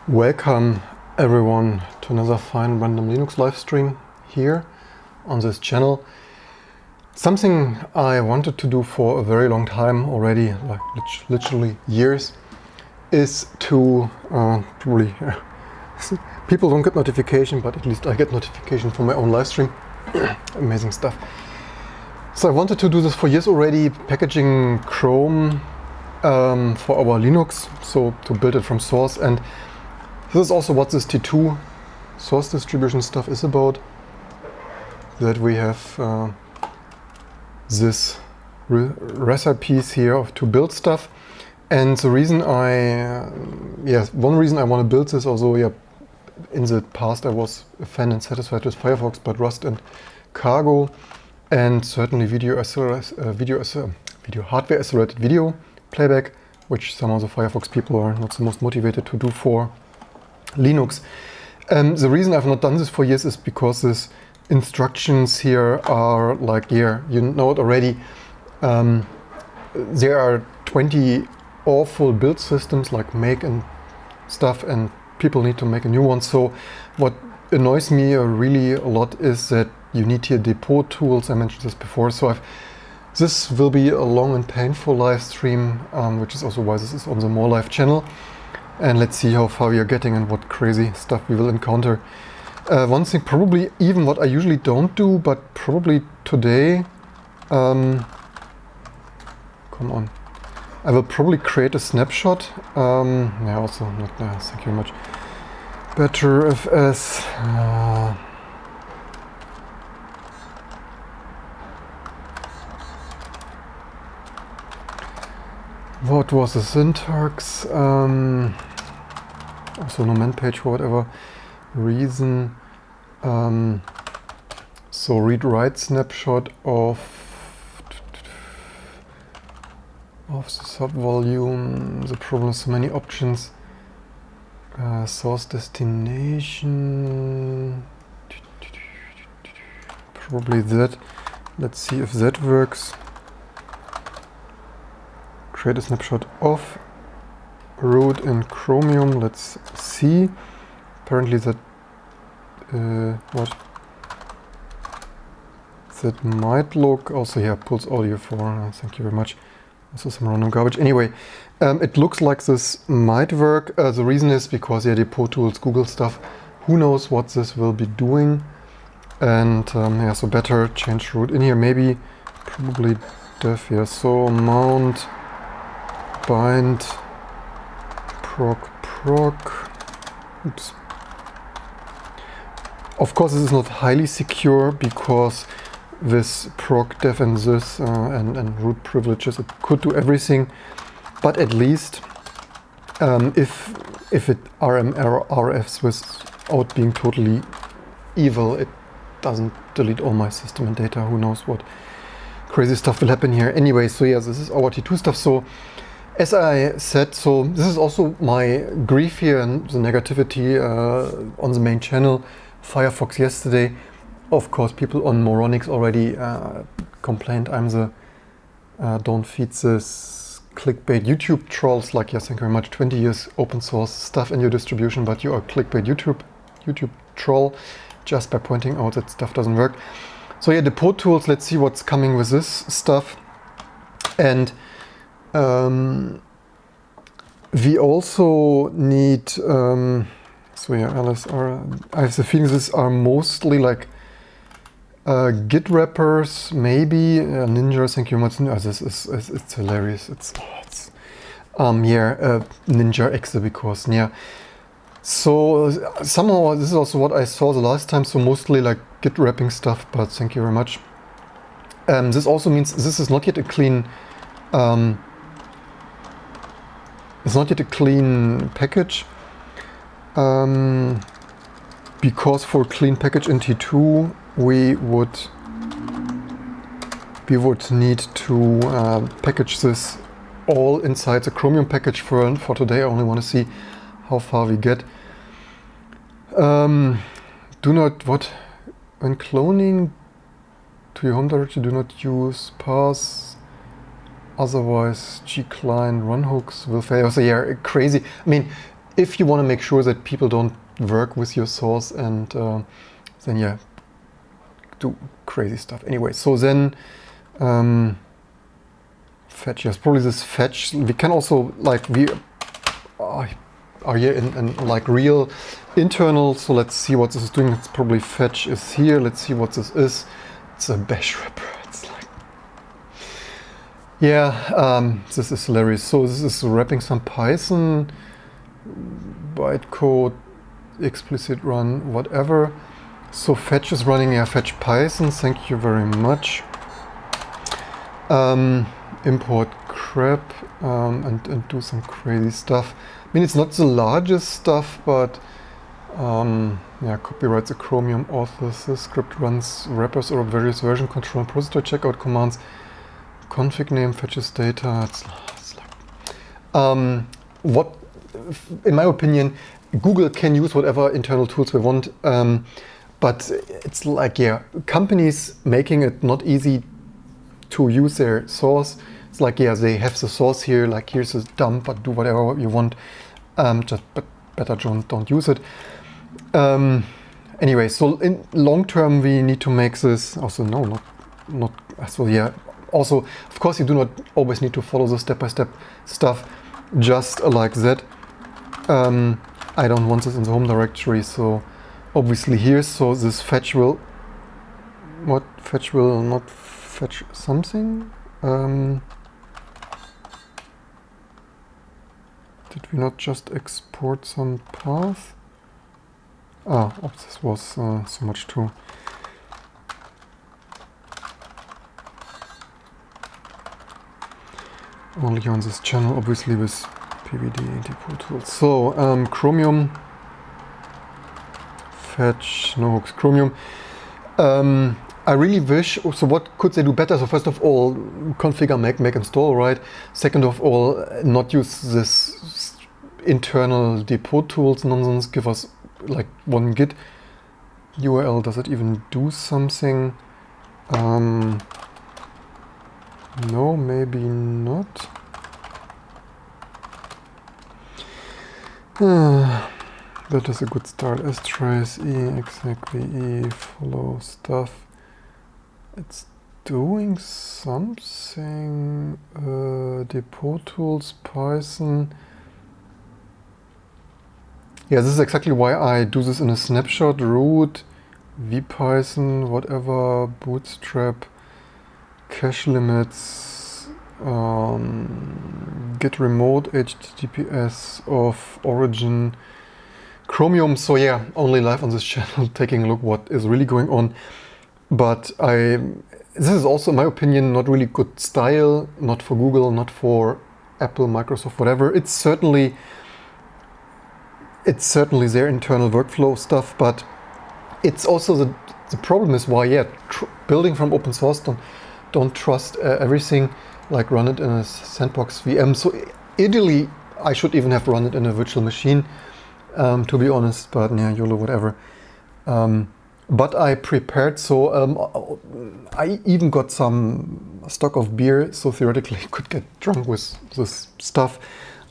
Welcome everyone to another fine random Linux live stream here on this channel. Something I wanted to do for a very long time already, like literally years, is to probably people don't get notification, but at least I get notification from my own live stream. Amazing stuff. So I wanted to do this for years already, packaging Chrome for our Linux, so to build it from source. And this is also what this T2 source distribution stuff is about, that we have this recipes here to build stuff. And the reason one reason I want to build this, although in the past I was a fan and satisfied with Firefox, but Rust and Cargo, and certainly video hardware accelerated video playback, which some of the Firefox people are not the most motivated to do for Linux. The reason I've not done this for years is because these instructions here are like, you know it already. There are 20 awful build systems like make and stuff, and people need to make a new one. So what annoys me really a lot is that you need here depot tools. I mentioned this before. So this will be a long and painful live stream, which is also why this is on the More Live channel. And let's see how far we are getting and what crazy stuff we will encounter. One thing, probably even what I usually don't do, but probably today, come on, I will probably create a snapshot. Also not there, thank you very much. Better FS. What was the syntax? Also no man page for whatever reason. So read-write snapshot of the subvolume. The problem is so many options. Source destination. Probably that. Let's see if that works. Create a snapshot of root in Chromium. Let's see. Apparently that that might look also here. Pulse audio for thank you very much. Also some random garbage. Anyway, it looks like this might work. The reason is because depot tools, Google stuff. Who knows what this will be doing? And so better change root in here. Maybe probably def here. So mount bind proc. Oops. Of course, this is not highly secure because this proc def and this and root privileges, it could do everything. But at least if it RFs without being totally evil, it doesn't delete all my system and data. Who knows what crazy stuff will happen here. Anyway, so this is our T2 stuff. So as I said, so this is also my grief here and the negativity on the main channel. Firefox yesterday. Of course, people on Moronix already complained I'm the don't feed this clickbait YouTube trolls. Like, yes, thank you very much. 20 years open source stuff in your distribution, but you are clickbait YouTube troll just by pointing out that stuff doesn't work. So depot tools. Let's see what's coming with this stuff. And we also need LSR. I have the feeling these are mostly like Git wrappers, maybe Ninja. Thank you very much. It's hilarious. It's Ninja exe because So somehow this is also what I saw the last time. So mostly like Git wrapping stuff. But thank you very much. This also means this is not yet a clean. It's not yet a clean package, because for a clean package in T2 we would need to package this all inside the Chromium package. For today I only want to see how far we get. When cloning to your home directory, do not use pass. Otherwise, gcline run hooks will fail. So crazy. I mean, if you want to make sure that people don't work with your source and then yeah, do crazy stuff. Anyway, so then fetch, yes, probably this fetch. We can also, like, we are here in like real internal, so let's see what this is doing. It's probably fetch is here. Let's see what this is. It's a bash wrapper. It's like, yeah, this is hilarious. So this is wrapping some Python bytecode, explicit run, whatever. So fetch is running, yeah, fetch Python, thank you very much. Import crap and do some crazy stuff. I mean, it's not the largest stuff, but yeah, copyrights the Chromium authors. The script runs wrappers or various version control and processor checkout commands. Config name fetches data. It's like, what, in my opinion, Google can use whatever internal tools we want, but it's like, yeah, companies making it not easy to use their source. It's like, yeah, they have the source here, like here's a dump, but do whatever you want. Just but better don't use it. Anyway, so in long term we need to make this also not so yeah. Also, of course, you do not always need to follow the step-by-step stuff, just like that. I don't want this in the home directory, so obviously here, so this fetch will, what fetch will not fetch something? Did we not just export some path? Ah, oh, this was so much too. Only on this channel, obviously with PVD depot tools. So Chromium fetch, no hooks, Chromium. I really wish, so what could they do better? So first of all, configure make install, right? Second of all, not use this internal depot tools nonsense, give us like one git URL. Does it even do something? No, maybe not. That is a good start. strace e exactly e follow stuff. It's doing something. Depot tools Python. Yeah, this is exactly why I do this in a snapshot. Root vpython whatever bootstrap cache limits, git remote https of origin Chromium. So yeah, only live on this channel taking a look what is really going on. But this is also, in my opinion, not really good style, not for Google, not for Apple, Microsoft, whatever. It's certainly their internal workflow stuff, but it's also the problem is why, yeah, building from open source, don't trust everything, like run it in a sandbox VM. So ideally, I should even have run it in a virtual machine, to be honest, but yeah, YOLO, whatever. But I prepared, so I even got some stock of beer, so theoretically I could get drunk with this stuff.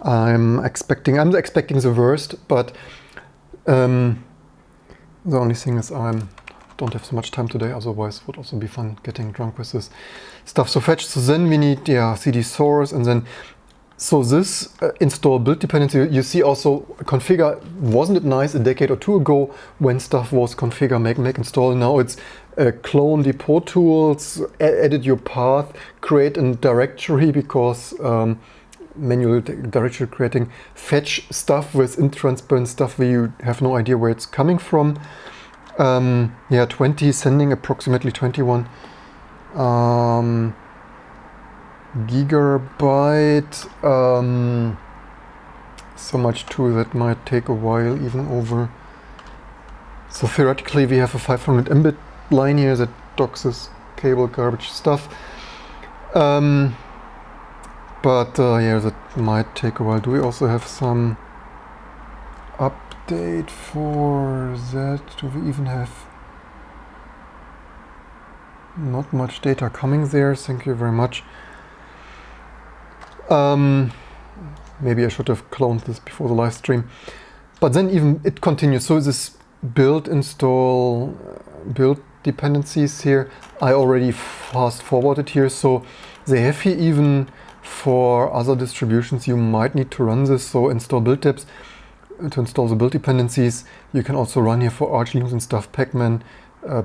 I'm expecting the worst, but the only thing is I don't have so much time today, otherwise it would also be fun getting drunk with this stuff. So fetch, so then we need, yeah, cd source, and then, so this install build dependency, you see also configure, wasn't it nice a decade or two ago when stuff was configure, make install, now it's clone depot tools, edit your path, create a directory, because manual directory creating, fetch stuff with intransparent stuff where you have no idea where it's coming from. Yeah, 20, sending approximately 21 gigabyte. So much too, that might take a while, even over. So theoretically we have a 500 Mbit line here that docks this cable garbage stuff. But yeah, that might take a while. Do we also have some update for that? Do we even have not much data coming there? Thank you very much. maybe I should have cloned this before the live stream. But then even it continues. So this build, install, build dependencies here, I already fast forwarded here. So they have here even for other distributions, you might need to run this. So install build tips to install the build dependencies. You can also run here for Arch Linux and stuff, Pacman,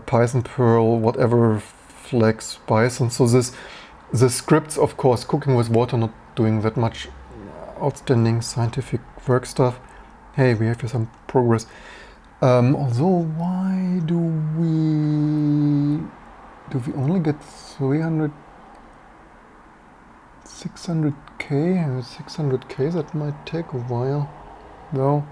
Python, Perl, whatever, Flex, Python. So the scripts, of course, cooking with water, not doing that much outstanding scientific work stuff. Hey, we have here some progress. Although, why do we only get 300, 600k? 600k, that might take a while, though.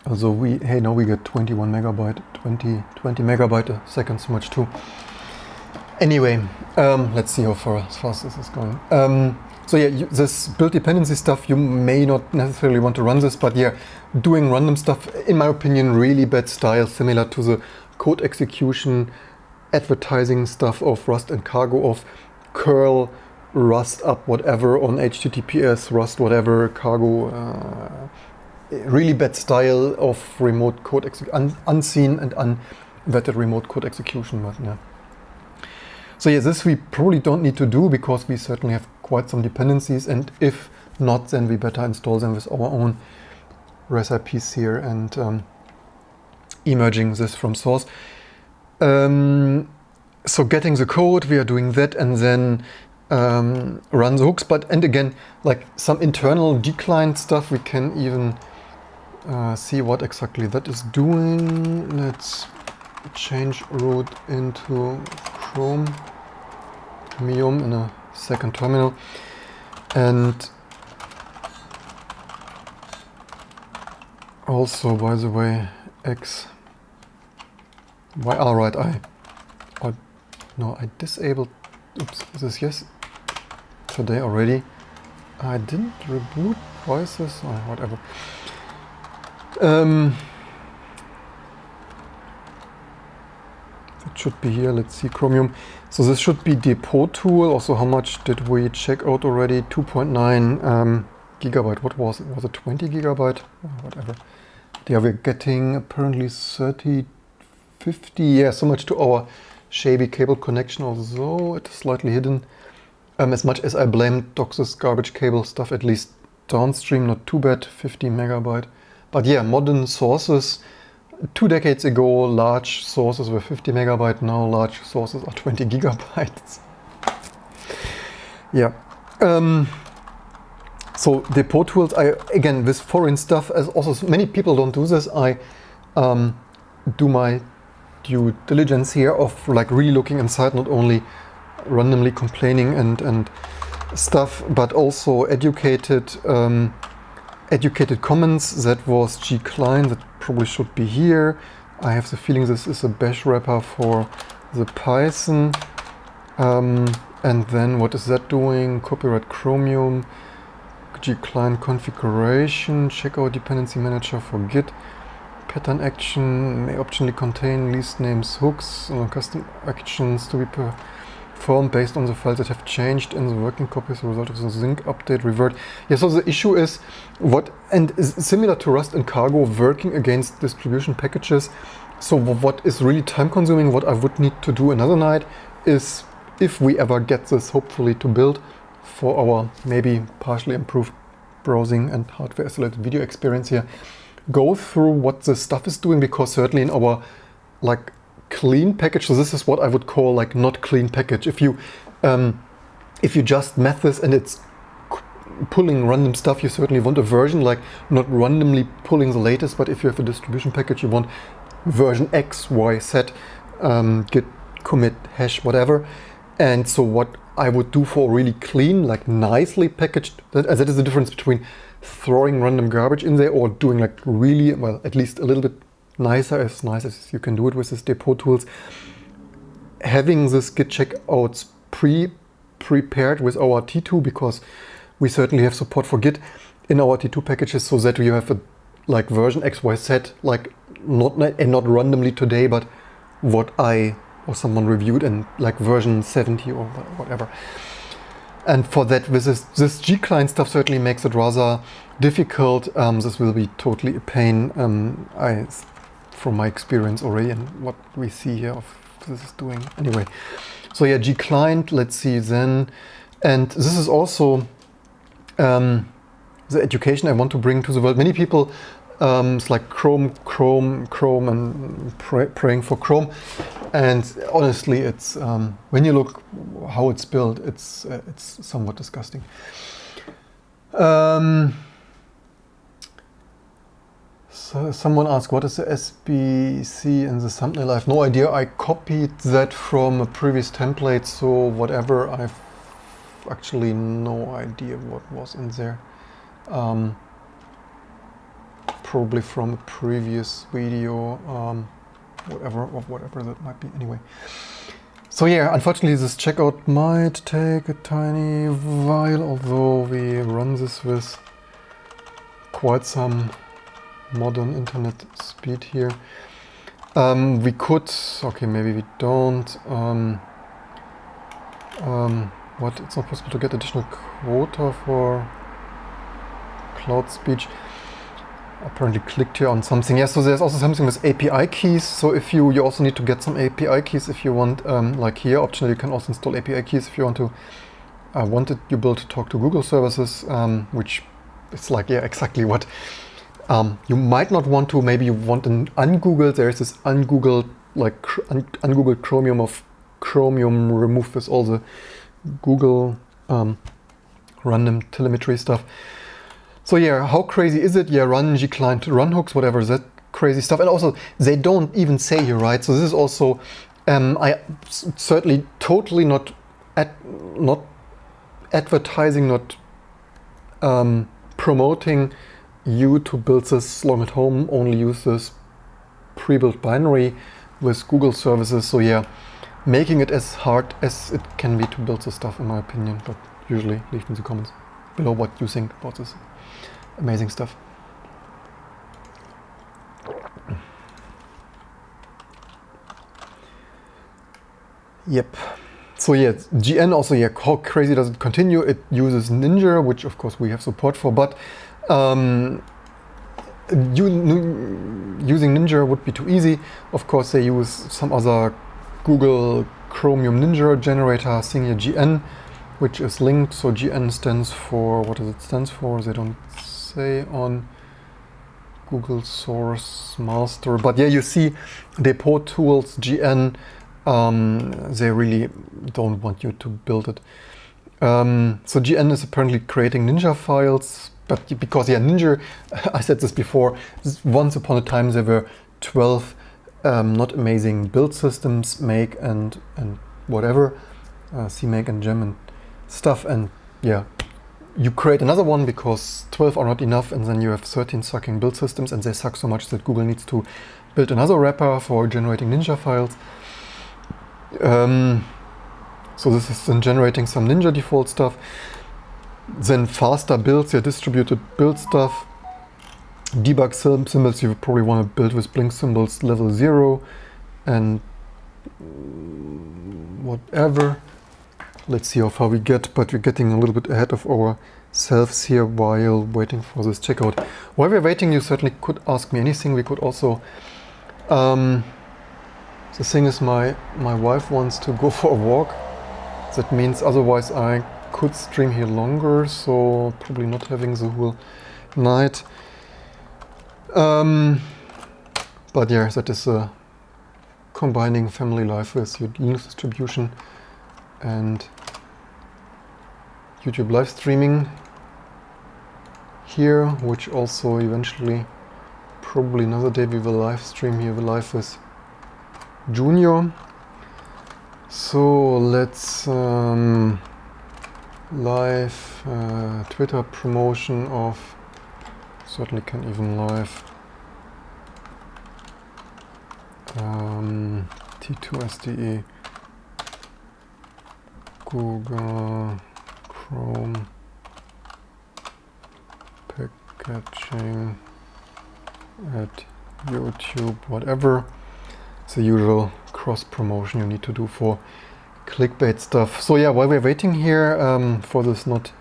Also now we get 21 megabyte, 20 megabyte a second, so much too. Anyway, let's see how fast this is going. So yeah, this build dependency stuff, you may not necessarily want to run this, but yeah, doing random stuff, in my opinion, really bad style, similar to the code execution, advertising stuff of Rust and Cargo, of curl, Rust up whatever on HTTPS, Rust whatever, Cargo, really bad style of remote code unseen and unvetted remote code execution. But yeah. So yeah, this we probably don't need to do because we certainly have quite some dependencies, and if not, then we better install them with our own recipes here and emerging this from source. So getting the code, we are doing that, and then run the hooks. And again, like some internal decline stuff, we can even see what exactly that is doing. Let's change root into Chromium in a second terminal. And also, by the way, alright, I disabled, oops, this yes, today already. I didn't reboot voices or whatever. It should be here. Let's see, Chromium. So this should be depot tool. Also, how much did we check out already? 2.9 gigabyte. What was it? Was it 20 gigabyte? Oh, whatever. Yeah, we're getting apparently 30, 50. Yeah, so much to our shabby cable connection, although it is slightly hidden. As much as I blame Dox's garbage cable stuff, at least downstream, not too bad. 50 megabyte. But yeah, modern sources. 2 decades ago, large sources were 50 megabyte. Now large sources are 20 gigabytes. Yeah. So depot tools, again, with foreign stuff, as also many people don't do this, I do my due diligence here of like really looking inside, not only randomly complaining and stuff, but also educated comments. That was gcline, that probably should be here. I have the feeling this is a bash wrapper for the Python. And then what is that doing? Copyright Chromium, gcline configuration, checkout dependency manager for Git, pattern action, may optionally contain list names, hooks, custom actions to be performed based on the files that have changed in the working copy as a result of the zinc update revert. Yeah, so the issue is and is similar to Rust and Cargo, working against distribution packages. So what is really time consuming, what I would need to do another night is, if we ever get this hopefully to build for our maybe partially improved browsing and hardware isolated video experience here, go through what the stuff is doing, because certainly in our like clean package, so this is what I would call like not clean package. If you just math this and it's pulling random stuff, you certainly want a version like not randomly pulling the latest, but if you have a distribution package, you want version X, Y, Z, git commit hash whatever. And so what I would do for really clean, like nicely packaged, that is the difference between throwing random garbage in there or doing like really, well, at least a little bit nice as you can do it with this depot tools. Having this git checkouts prepared with our T2, because we certainly have support for Git in our T2 packages, so that we have a like version XYZ, like not randomly today, but what I or someone reviewed in like version 70 or whatever. And for that, with this G-client stuff certainly makes it rather difficult. This will be totally a pain, from my experience already and what we see here of this is doing. Anyway, so yeah, G-client, let's see then. And this is also the education I want to bring to the world. Many people, it's like Chrome, and praying for Chrome. And honestly, it's when you look how it's built, it's somewhat disgusting. So someone asked, what is the SBC in the thumbnail? I have no idea. I copied that from a previous template, so whatever, I've actually no idea what was in there. Probably from a previous video, whatever that might be. Anyway, so yeah, unfortunately this checkout might take a tiny while, although we run this with quite some modern internet speed here. We could, okay, maybe we don't. What? It's not possible to get additional quota for cloud speech. Apparently clicked here on something. Yeah, so there's also something with API keys. So if you also need to get some API keys if you want, like here, optionally you can also install API keys if you want to. Wanted your build to talk to Google services, which is like, yeah, exactly what you might not want to. Maybe you want an ungoogled. There is this ungoogled, like ungoogled Chromium of Chromium removed with all the Google random telemetry stuff. So yeah, how crazy is it? Yeah, run G-client, run hooks, whatever, that crazy stuff. And also, they don't even say here, right? So this is also, I certainly totally not advertising, not promoting you to build this long at home. Only use this pre-built binary with Google services. So yeah, making it as hard as it can be to build this stuff, in my opinion. But usually leave in the comments below what you think about this amazing stuff. Yep. So yeah, GN also, yeah, how crazy does it continue? It uses Ninja, which of course we have support for, but using Ninja would be too easy. Of course, they use some other Google Chromium Ninja generator thing here, GN, which is linked. So GN stands for, what does it stand for? They don't say on Google Source Master, but yeah, you see depot tools, GN, they really don't want you to build it. So GN is apparently creating Ninja files, but because yeah, Ninja, I said this before, once upon a time there were 12 not amazing build systems, make and whatever, CMake and Gem and stuff, and yeah, you create another one because 12 are not enough, and then you have 13 sucking build systems, and they suck so much that Google needs to build another wrapper for generating Ninja files. So this is then generating some Ninja default stuff, then faster builds, your distributed build stuff, debug symbols you probably want to build with Blink symbols level 0, and whatever. Let's see how far we get, but we're getting a little bit ahead of ourselves here while waiting for this checkout. While we're waiting, you certainly could ask me anything. We could also, the thing is, my wife wants to go for a walk. That means otherwise I could stream here longer, so probably not having the whole night. But yeah, that is combining family life with your Linux distribution and YouTube live streaming here, which also eventually, probably another day, we will live stream here live with Junior. So let's live Twitter promotion of, certainly can even live T2SDE Google Chrome packaging at YouTube, whatever. the usual cross promotion you need to do for clickbait stuff. So yeah, while we're waiting here for this not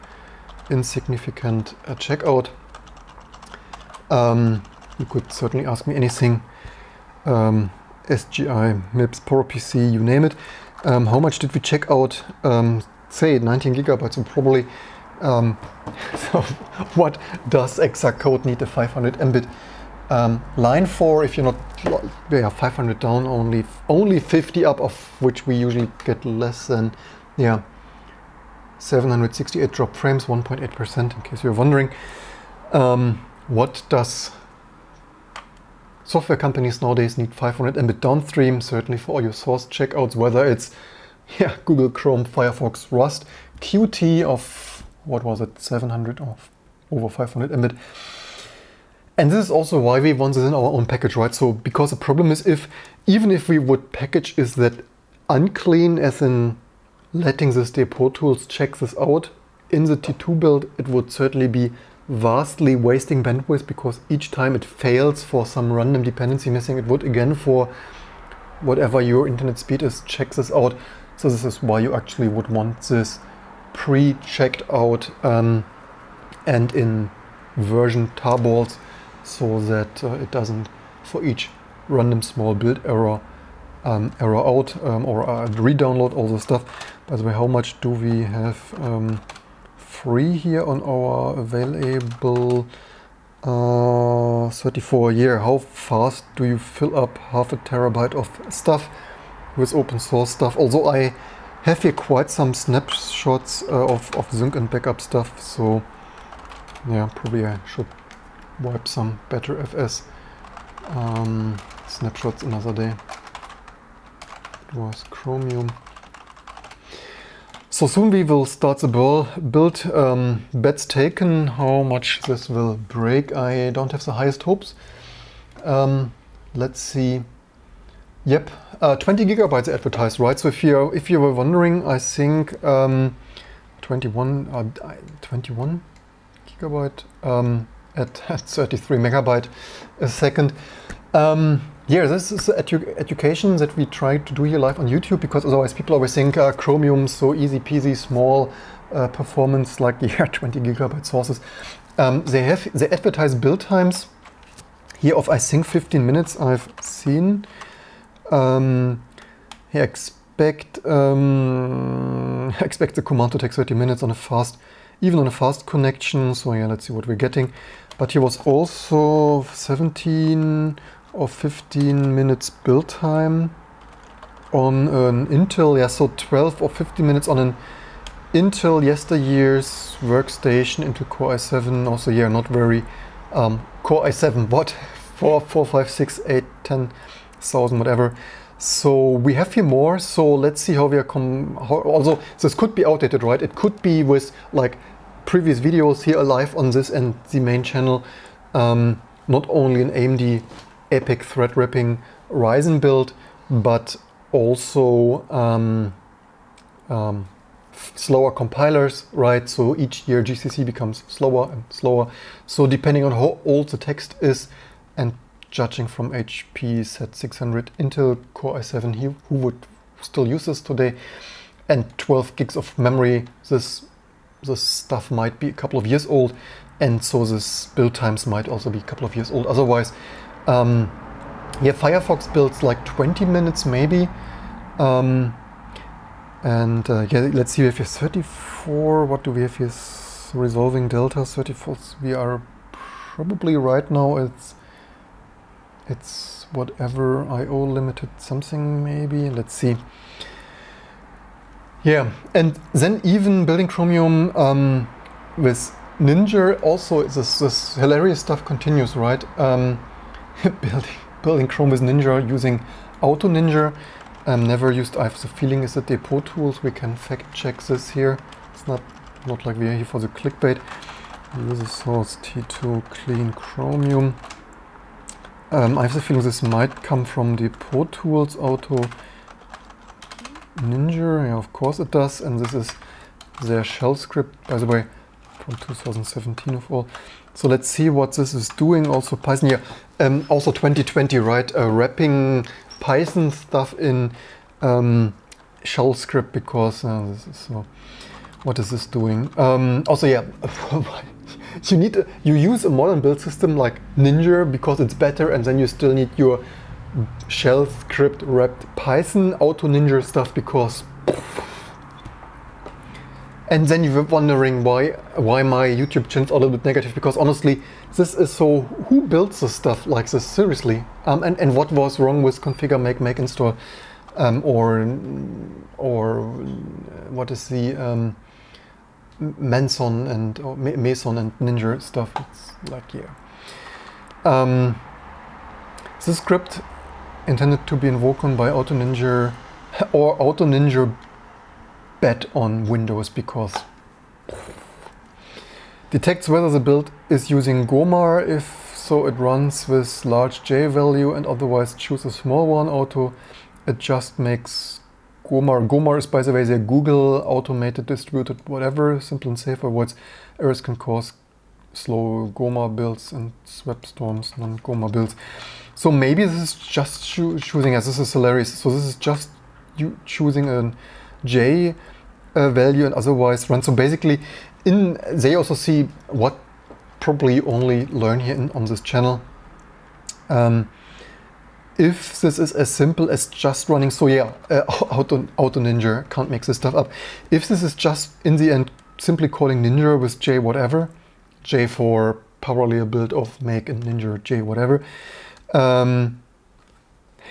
insignificant checkout, you could certainly ask me anything. SGI, MIPS, PowerPC, you name it. How much did we check out? Say 19 gigabytes, so probably. So what does exact code need a 500 mbit line for? If you're not, yeah, 500 down, only 50 up, of which we usually get less than, yeah, 768 drop frames, 1.8%, in case you're wondering. What does software companies nowadays need 500 mbit downstream? Certainly for all your source checkouts, whether it's, yeah, Google Chrome, Firefox, Rust, Qt of, what was it, 700 or over 500 mbit. And this is also why we want this in our own package, right? So, because the problem is, even if we would package is that unclean, as in letting this Pro Tools check this out in the T2 build, it would certainly be vastly wasting bandwidth, because each time it fails for some random dependency missing, it would again, for whatever your internet speed is, check this out. So this is why you actually would want this pre-checked out and in version tarballs, so that it doesn't, for each random small build error, error out or re-download all the stuff. By the way, how much do we have free here on our available 34 a year? How fast do you fill up half a terabyte of stuff with open source stuff? Also, I have here quite some snapshots of sync and backup stuff, so yeah, probably I should wipe some better FS snapshots another day. It was Chromium. So soon we will start the build. Bets taken, how much this will break. I don't have the highest hopes. Let's see. Yep, 20 gigabytes advertised, right? So if you were wondering, I think 21 gigabyte at 33 megabyte a second. Yeah, this is education that we try to do here live on YouTube, because otherwise people always think Chromium so easy peasy, small performance, like, yeah, 20 gigabyte sources. They advertise build times here of, I think, 15 minutes I've seen. Expect the command to take 30 minutes on a fast, even on a fast connection. So yeah, let's see what we're getting. But here was also 17 or 15 minutes build time on an Intel. Yeah, so 12 or 15 minutes on an Intel yesteryear's workstation, Intel Core i7. Also, yeah, not very Core i7, what? 4, 5, 6, 8, 10,000, whatever. So we have here more. So let's see how we are also, this could be outdated, right? It could be with like previous videos here alive on this and the main channel. Not only an AMD Epic thread wrapping Ryzen build, but also slower compilers, right? So each year GCC becomes slower and slower. So depending on how old the text is, and judging from HP Z600 Intel Core i7, who would still use this today, and 12 gigs of memory, this stuff might be a couple of years old, and so this build times might also be a couple of years old. Otherwise, yeah, Firefox builds like 20 minutes maybe. Yeah, let's see, we have here 34, what do we have here? Resolving delta 34, we are probably right now, it's whatever IO limited something maybe, let's see. Yeah, and then even building Chromium with Ninja also, this hilarious stuff continues, right? Building Chrome with Ninja using Auto Ninja. Never used, I have the feeling is that the Pro Tools, we can fact check this here. It's not like we are here for the clickbait. Use the source T2 clean Chromium. I have the feeling this might come from the Pro Tools Auto Ninja. Yeah, of course it does. And this is their shell script, by the way, from 2017 of all. So let's see what this is doing. Also Python here. Also 2020, right? Wrapping Python stuff in shell script because this is so. What is this doing? Also, yeah, you use a modern build system like Ninja because it's better, and then you still need your shell script wrapped Python auto Ninja stuff because. And then you were wondering why my YouTube channel's a little bit negative, because honestly, this is so, who builds this stuff like this, seriously? And what was wrong with configure, make install, or what is the Meson and Ninja stuff? It's like, yeah. This script intended to be invoked on by Auto Ninja or Auto Ninja bet on Windows because detects whether the build is using Gomar. If so, it runs with large J value, and otherwise choose a small one. Auto it just makes Gomar. Gomar is, by the way, the Google automated distributed whatever, simple and safe, avoids errors can cause slow Gomar builds and swap storms, non-Gomar builds. So maybe this is just choosing, as this is hilarious. So this is just you choosing a J value and otherwise run. So basically, they also see what probably you only learn here on this channel. If this is as simple as just running, so yeah, Auto Ninja can't make this stuff up. If this is just in the end simply calling Ninja with J whatever, J for power layer build of make and Ninja J whatever.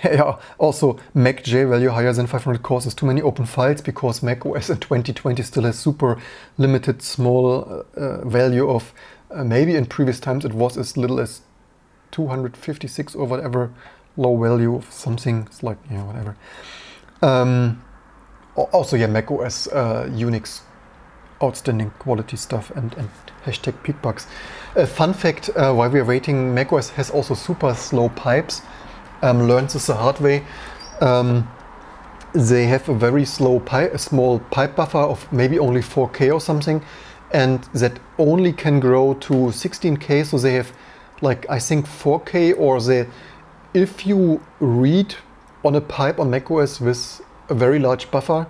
Yeah, also Mac J value higher than 500 cores is too many open files, because Mac OS in 2020 still has super limited small value of maybe in previous times it was as little as 256 or whatever low value of something. It's like, yeah, whatever. Also, yeah, Mac OS Unix outstanding quality stuff and hashtag peak bugs. Fun fact, while we are waiting, Mac OS has also super slow pipes. Learned this the hard way. They have a very slow small pipe buffer of maybe only 4K or something, and that only can grow to 16K. So they have, like, I think 4K, or if you read on a pipe on macOS with a very large buffer,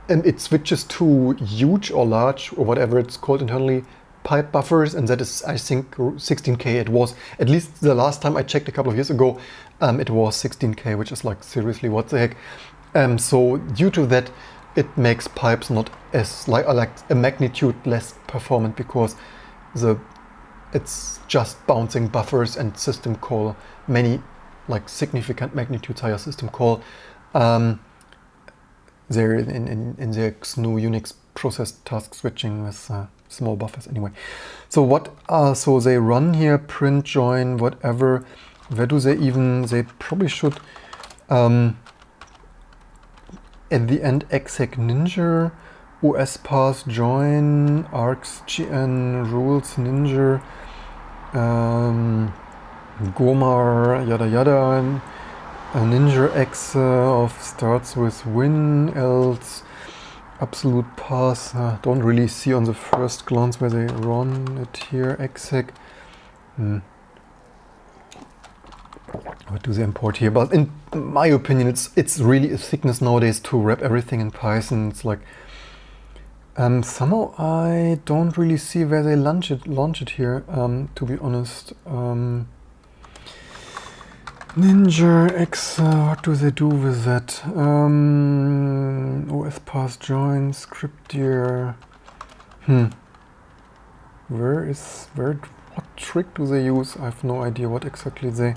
and it switches to huge or large or whatever it's called internally pipe buffers, and that is, I think, 16K. It was, at least the last time I checked a couple of years ago, it was 16K, which is like, seriously, what the heck? So due to that, it makes pipes not as like a magnitude less performant, because it's just bouncing buffers and system call many like significant magnitudes higher system call. They're in their GNU Unix process task switching with small buffers anyway. So so they run here print join whatever. Where do they probably should at the end exec Ninja OS pass join args gn rules Ninja Gomar yada yada. A Ninja X of starts with win, else absolute pass. Don't really see on the first glance where they run it here. Exec. What do they import here? But in my opinion, it's really a thickness nowadays to wrap everything in Python. It's like somehow I don't really see where they launch it here. To be honest. Ninja X, what do they do with that? OS pass join script here. What trick do they use? I have no idea what exactly they.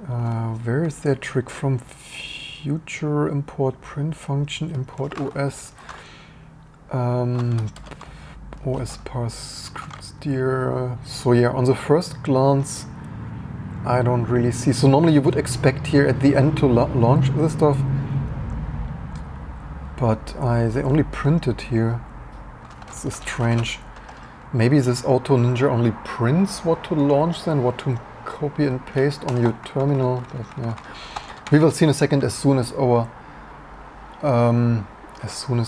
Where is their trick? From future import print function import OS. OS pass script steer. So yeah, on the first glance, I don't really see. So normally you would expect here at the end to launch this stuff, but they only print it here. This is strange. Maybe this Auto Ninja only prints what to launch, then what to copy and paste on your terminal. But yeah, we will see in a second. As soon as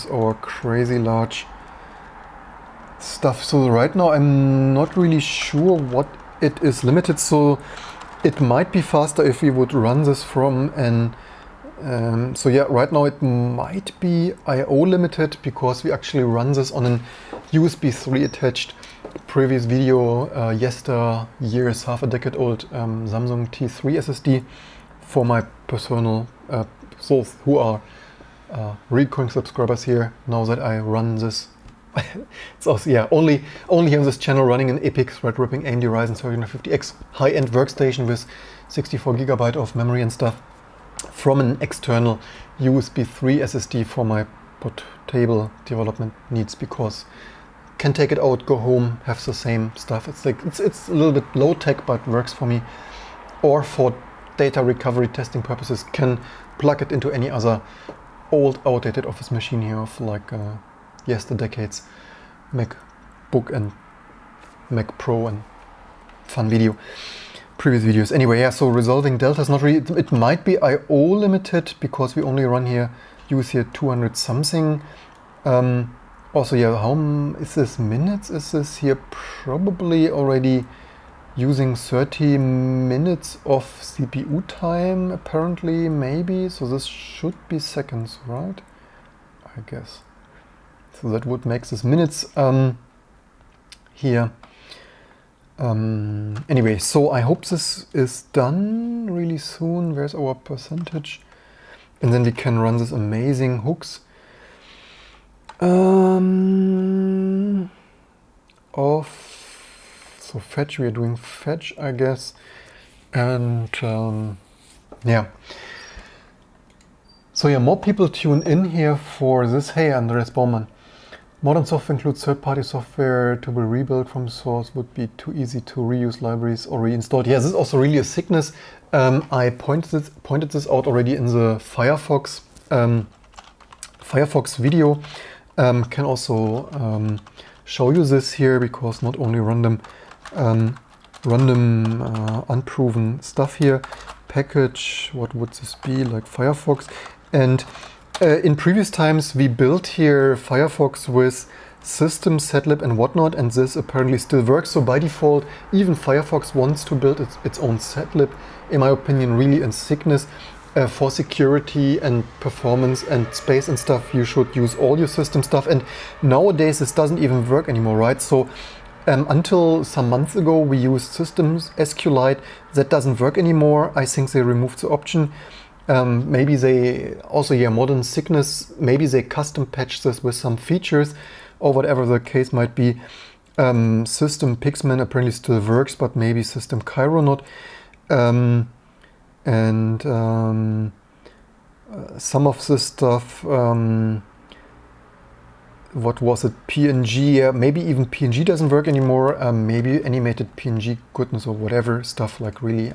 our crazy large stuff. So right now I'm not really sure what it is limited. So It might be faster if we would run this from an so yeah, right now it might be I/O limited because we actually run this on an USB 3 attached previous video years, half a decade old Samsung T3 SSD for my personal those who are recurring subscribers here know that I run this. It's also, yeah, only on this channel running an epic thread-ripping AMD Ryzen 3950X high-end workstation with 64GB of memory and stuff from an external USB 3 SSD for my portable development needs, because can take it out, go home, have the same stuff. It's like it's a little bit low tech, but works for me. Or for data recovery testing purposes, can plug it into any other old outdated office machine here of like the decades MacBook and Mac Pro and fun video. Previous videos. Anyway, yeah, so resolving delta is not really, it might be I/O limited because we only run here, use here 200 something. Also, yeah, how is this minutes? Is this here probably already using 30 minutes of CPU time apparently, maybe? So this should be seconds, right? I guess. So that would make this minutes here. Anyway, so I hope this is done really soon. Where's our percentage? And then we can run this amazing hooks of, so fetch, we are doing fetch, I guess. And yeah. So yeah, more people tune in here for this. Hey, Andreas Baumann. Modern software includes third-party software to be rebuilt from source, would be too easy to reuse libraries or reinstalled. Yeah, this is also really a sickness. I pointed this out already in the Firefox video. Can also show you this here, because not only random unproven stuff here. Package, what would this be, like Firefox? And in previous times we built here Firefox with system, setlib and whatnot, and this apparently still works. So by default, even Firefox wants to build its own setlib. In my opinion, really a sickness. For security and performance and space and stuff, you should use all your system stuff. And nowadays this doesn't even work anymore, right? So until some months ago we used systems SQLite. That doesn't work anymore. I think they removed the option. Maybe they also, yeah, modern sickness, maybe they custom patch this with some features or whatever the case might be. System Pixman apparently still works, but maybe system Cairo not. Some of this stuff, what was it, PNG, yeah, maybe even PNG doesn't work anymore. Maybe animated PNG goodness or whatever stuff, like really,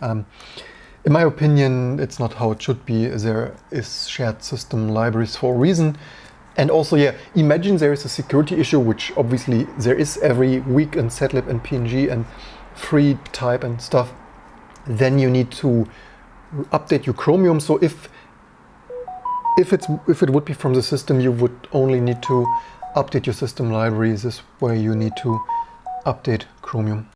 in my opinion, it's not how it should be. There is shared system libraries for a reason. And also, yeah, imagine there is a security issue, which obviously there is every week in setlib and PNG and free type and stuff. Then you need to update your Chromium. So if it would be from the system, you would only need to update your system libraries. This way you need to update Chromium.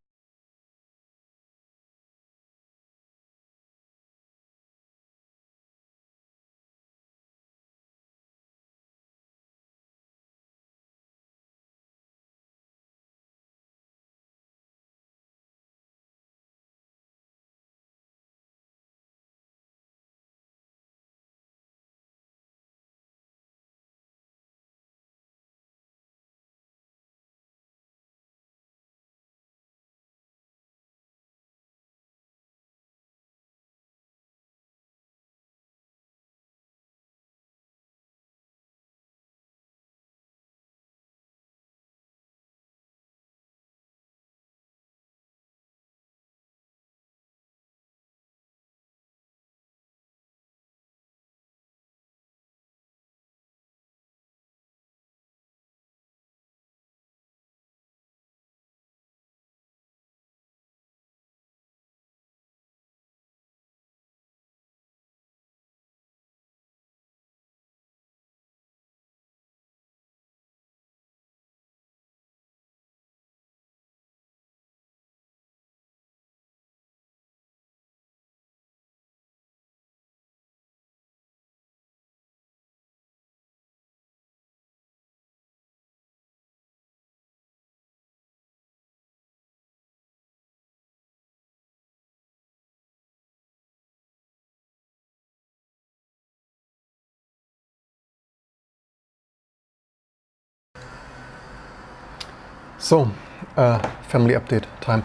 So, family update time.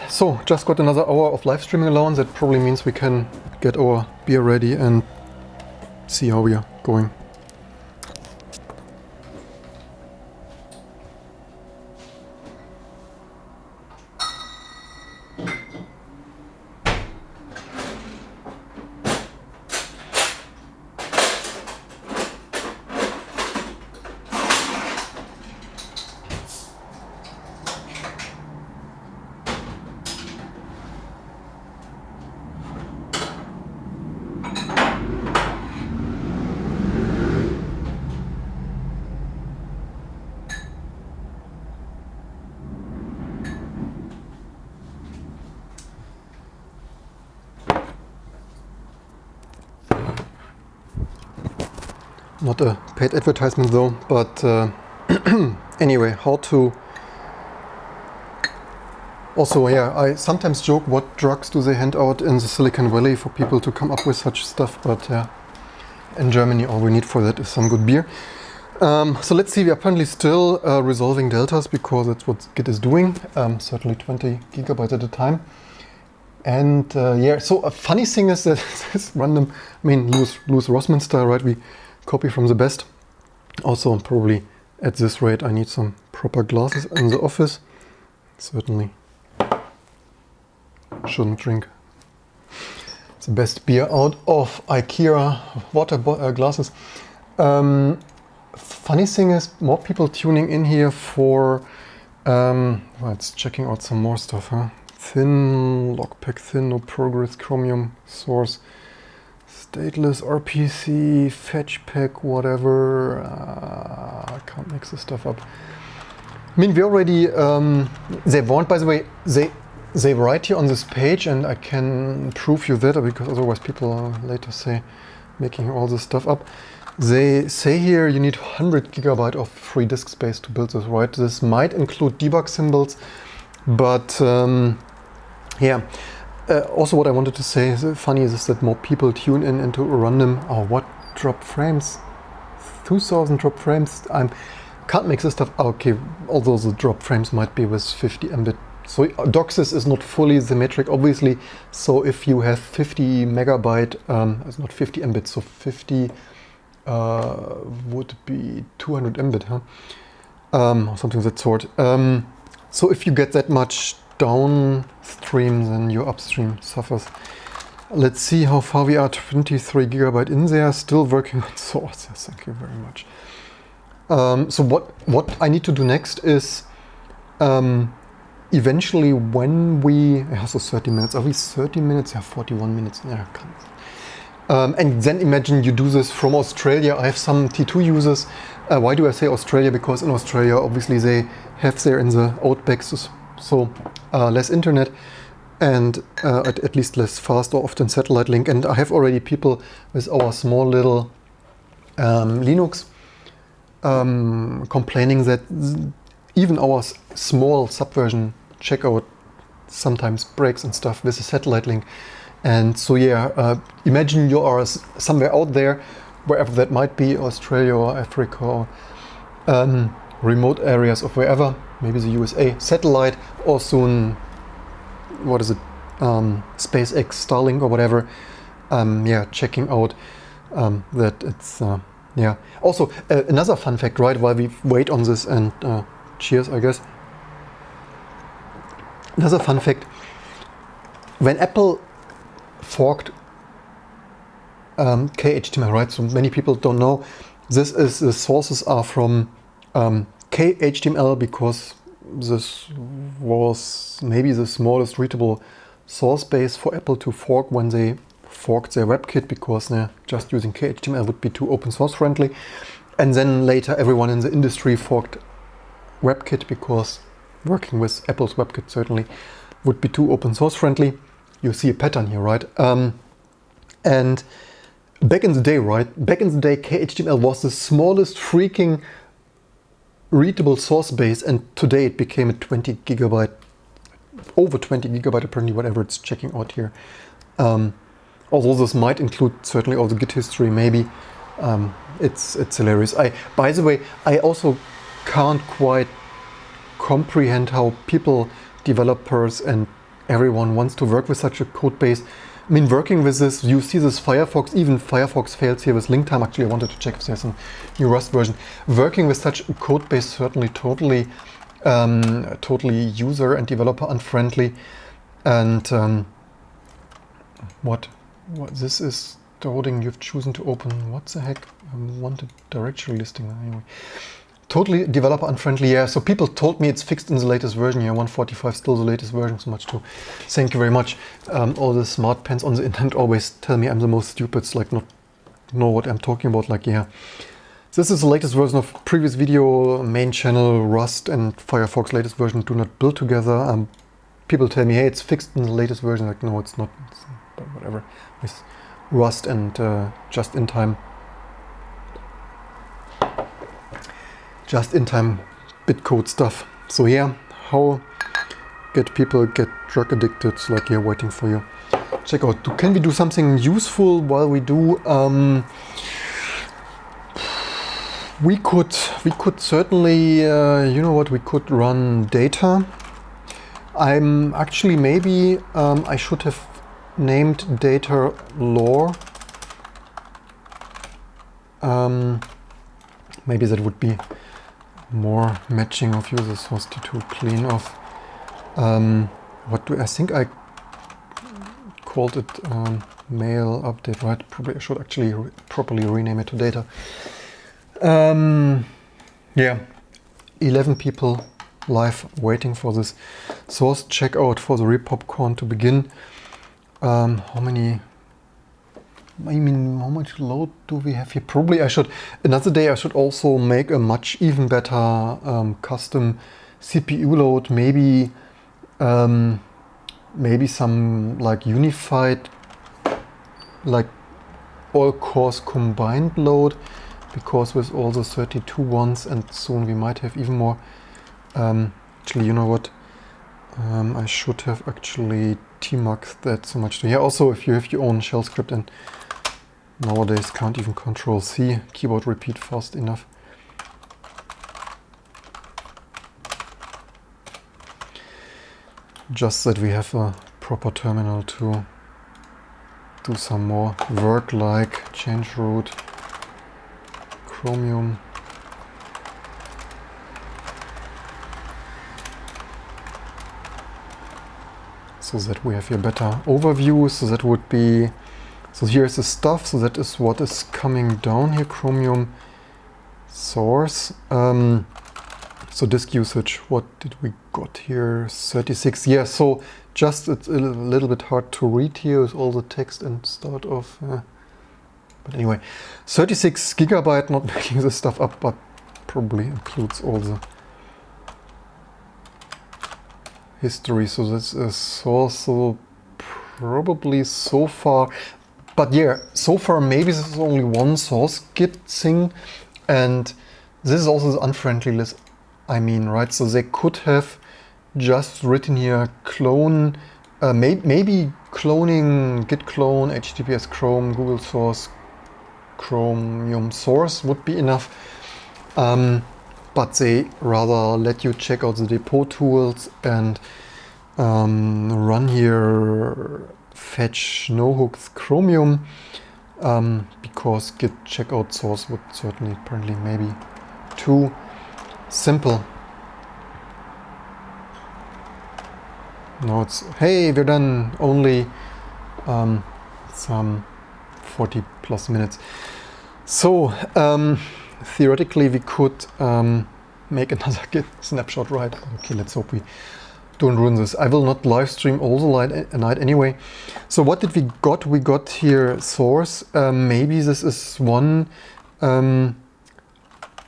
So, just got another hour of live streaming allowance. That probably means we can get our beer ready and see how we are going. Not a paid advertisement though, but anyway, how to... Also, yeah, I sometimes joke, what drugs do they hand out in the Silicon Valley for people to come up with such stuff, but yeah, in Germany all we need for that is some good beer. So let's see, we are apparently still resolving deltas because that's what Git is doing, certainly 20 gigabytes at a time. And yeah, so a funny thing is that this random, I mean, Louis Rossmann style, right? We copy from the best. Also, probably at this rate, I need some proper glasses in the office. Certainly shouldn't drink the best beer out of IKEA water glasses. Funny thing is, more people tuning in here for, well, it's checking out some more stuff, huh? Thin, logpack thin, no progress, Chromium source, stateless, RPC, fetch pack, whatever. I can't mix this stuff up. I mean, we already, they warned, by the way, they write here on this page, and I can prove you that, because otherwise people later say making all this stuff up. They say here you need 100 gigabyte of free disk space to build this, right? This might include debug symbols, but yeah. Also, what I wanted to say is funny is that more people tune in into random. Oh, what drop frames? 2000 drop frames. I can't make this stuff. Okay, although the drop frames might be with 50 Mbit. So DOCSIS is not fully symmetric, obviously. So if you have 50 megabyte, it's not 50 Mbit, so 50 would be 200 Mbit, huh? Or something of that sort. So if you get that much downstream, then your upstream suffers. Let's see how far we are. 23 gigabyte in there, still working on sources. Thank you very much. So what I need to do next is eventually when we, so 30 minutes, are we 30 minutes? Yeah, 41 minutes. Yeah, and then imagine you do this from Australia. I have some T2 users. Why do I say Australia? Because in Australia, obviously they have there in the outback, so less internet and at least less fast or often satellite link. And I have already people with our small little Linux complaining that even our small subversion checkout sometimes breaks and stuff with a satellite link. And so yeah, imagine you are somewhere out there, wherever that might be, Australia or Africa, or remote areas of wherever, maybe the USA, satellite, or soon, what is it, SpaceX, Starlink or whatever. Yeah, checking out that it's, yeah. Also, another fun fact, right, while we wait on this, and cheers, I guess. Another fun fact, when Apple forked KHTML, right, so many people don't know, this is, the sources are from KHTML, because this was maybe the smallest readable source base for Apple to fork when they forked their WebKit, because just using KHTML would be too open source friendly. And then later everyone in the industry forked WebKit, because working with Apple's WebKit certainly would be too open source friendly. You see a pattern here, right? And back in the day, right? Back in the day, KHTML was the smallest freaking readable source base, and today it became a 20 gigabyte, over 20 gigabyte apparently, whatever it's checking out here. Although this might include certainly all the Git history, maybe. It's hilarious. By the way, I also can't quite comprehend how people, developers and everyone wants to work with such a code base. I mean, working with this, you see this Firefox, even Firefox fails here with link time. Actually, I wanted to check if there's a new Rust version. Working with such a code base certainly totally user and developer unfriendly. And what this is the coding you've chosen to open. What the heck? I wanted directory listing anyway. Totally developer unfriendly, yeah. So people told me it's fixed in the latest version. Yeah, 145 still the latest version. So much too. Thank you very much. All the smart pants on the internet always tell me I'm the most stupid. It's like not know what I'm talking about. Like, yeah, this is the latest version of previous video. Main channel, Rust and Firefox latest version do not build together. People tell me, hey, it's fixed in the latest version. Like, no, it's not. But whatever. With Rust and just in time bitcode stuff. So yeah, how get people get drug addicted, like here waiting for you. Check out, can we do something useful while we do? We could certainly, you know what, we could run data. I'm actually, maybe I should have named data lore. Maybe that would be more matching of user source to clean off. What do I think I called it? Mail update, right? Probably I should actually properly rename it to data. Yeah, 11 people live waiting for this source checkout for the repopcorn to begin. How many? I mean, how much load do we have here? Probably I should, another day I should also make a much even better custom CPU load, maybe maybe some like unified, like all cores combined load, because with all the 32 ones and soon we might have even more. Actually, you know what? I should have actually tmuxed that so much. Yeah, also if you have your own shell script and nowadays can't even Control C, keyboard repeat fast enough. Just that we have a proper terminal to do some more work, like change root, Chromium. So that we have here better overview. So that would be, so here's the stuff. So that is what is coming down here, Chromium source. So disk usage, what did we got here? 36. Yeah, so just it's a little bit hard to read here with all the text and start off. But anyway, 36 gigabyte, not making this stuff up, but probably includes all the history. So this is also probably so far, but yeah, so far maybe this is only one source git thing, and this is also the unfriendly list. I mean, right? So they could have just written here clone, maybe cloning git clone, HTTPS Chrome, Google source, Chromium source would be enough. But they rather let you check out the depot tools and run here fetch no hooks Chromium, because git checkout source would certainly apparently maybe too simple. No, it's hey, we're done, only some 40 plus minutes. So theoretically we could make another git snapshot, right? Okay, let's hope we don't ruin this. I will not live stream all the night anyway. So what did we got? We got here source. Maybe this is one.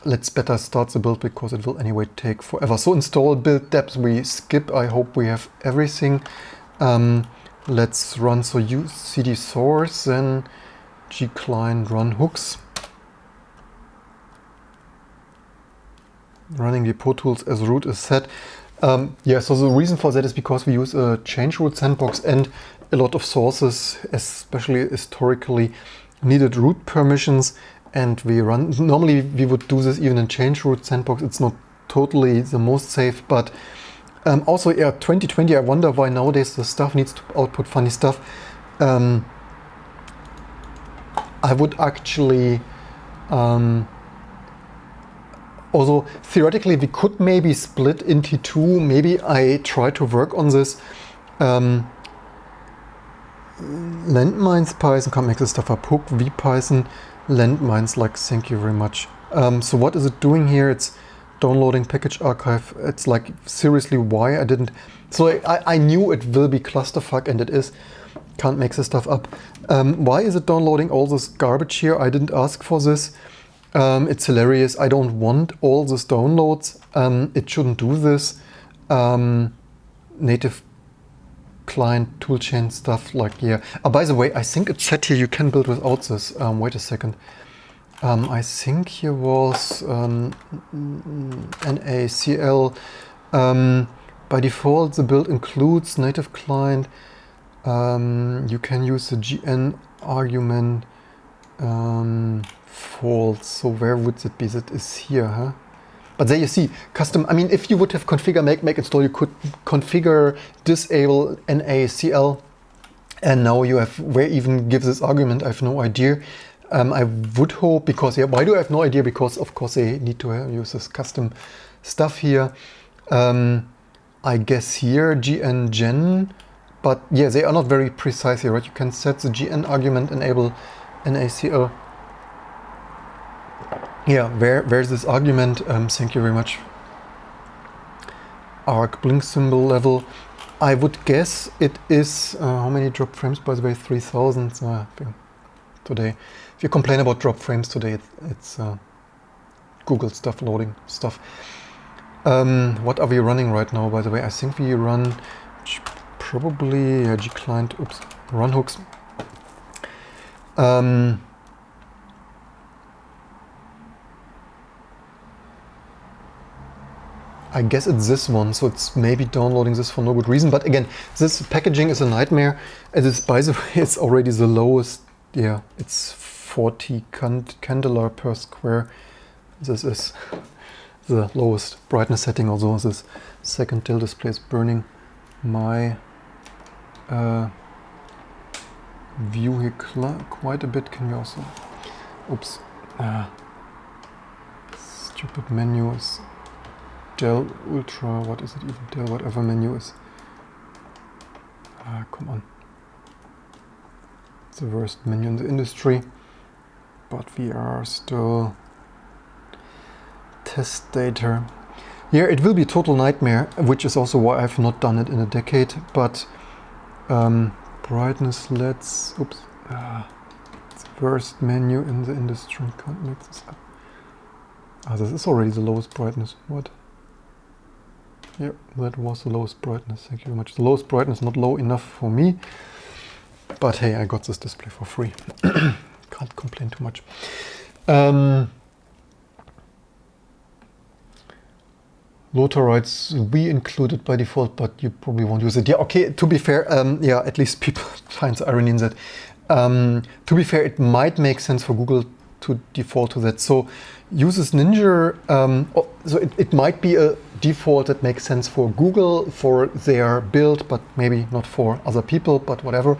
Let's better start the build because it will anyway take forever. So install build depth we skip. I hope we have everything. Let's run, so use cd source, then gclient run hooks. Running depot tools as root is set. Yeah, so the reason for that is because we use a change root sandbox, and a lot of sources, especially historically, needed root permissions. And we run, normally we would do this even in change root sandbox. It's not totally the most safe, but also, yeah, 2020, I wonder why nowadays the stuff needs to output funny stuff. I would actually, although theoretically we could maybe split into two, maybe I try to work on this. Landmines Python, can't make this stuff up, hook vPython, landmines, like, thank you very much. So what is it doing here? It's downloading package archive. It's like, seriously, why I didn't, so I knew it will be clusterfuck, and it is. Can't make this stuff up. Why is it downloading all this garbage here? I didn't ask for this. It's hilarious. I don't want all these downloads. It shouldn't do this. Native client toolchain stuff, like, yeah. By the way, I think it said here you can build without this. Wait a second. I think here was NaCl. By default, the build includes native client. You can use the gn argument. False. So where would it be? That is here, huh? But there you see, custom, I mean, if you would have configure make install, you could configure disable NaCl, and now you have, where even give this argument, I have no idea. I would hope, because, yeah, why do I have no idea? Because of course they need to use this custom stuff here. I guess here gn gen, but yeah, they are not very precise here, right? You can set the gn argument, enable NaCl. Yeah, where's this argument? Thank you very much. Arc blink symbol level. I would guess it is, how many drop frames, by the way? 3000 today. If you complain about drop frames today, it's Google stuff, loading stuff. What are we running right now, by the way? I think we run probably gclient, oops, run hooks. I guess it's this one, so it's maybe downloading this for no good reason. But again, this packaging is a nightmare. It is, by the way, it's already the lowest. Yeah, it's 40 candela per square. This is the lowest brightness setting. Also, this second till display is burning my view here quite a bit. Can you also? Oops. Stupid menu is. Dell Ultra, what is it even? Dell whatever menu is. Come on. It's the worst menu in the industry. But we are still test data. Yeah, it will be a total nightmare, which is also why I've not done it in a decade. But brightness, let's, oops. It's the worst menu in the industry. Can't make this up. This is already the lowest brightness. What? Yeah, that was the lowest brightness. Thank you very much. The lowest brightness not low enough for me, but hey, I got this display for free. Can't complain too much. Loader writes we included by default, but you probably won't use it. Yeah, okay. To be fair, yeah, at least people find the irony in that. To be fair, it might make sense for Google to default to that. So uses Ninja, so it might be a default that makes sense for Google for their build, but maybe not for other people, but whatever.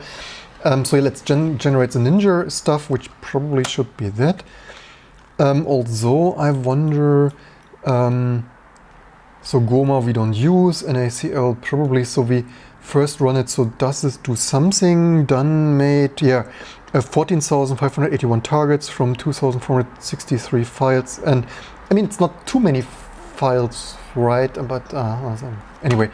So let's generate the Ninja stuff, which probably should be that. Also, I wonder, so Goma we don't use, NaCl probably, so we first run it. So does this do something? Done, made, yeah. 14,581 targets from 2,463 files, and I mean it's not too many files, right? But anyway,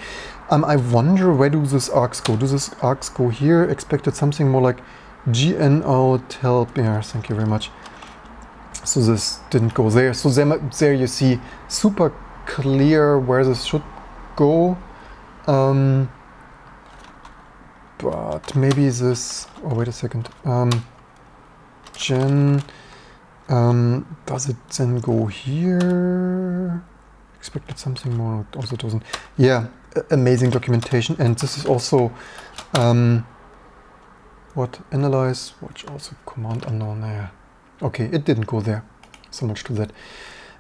I wonder where do these arcs go? Do these arcs go here? Expected something more like gn out help. Yeah, thank you very much. So this didn't go there. So there you see super clear where this should go. But maybe this, oh wait a second, gen, does it then go here? Expected something more, also doesn't. Yeah, amazing documentation. And this is also, what, analyze, watch also command unknown there. Okay, it didn't go there, so much to that.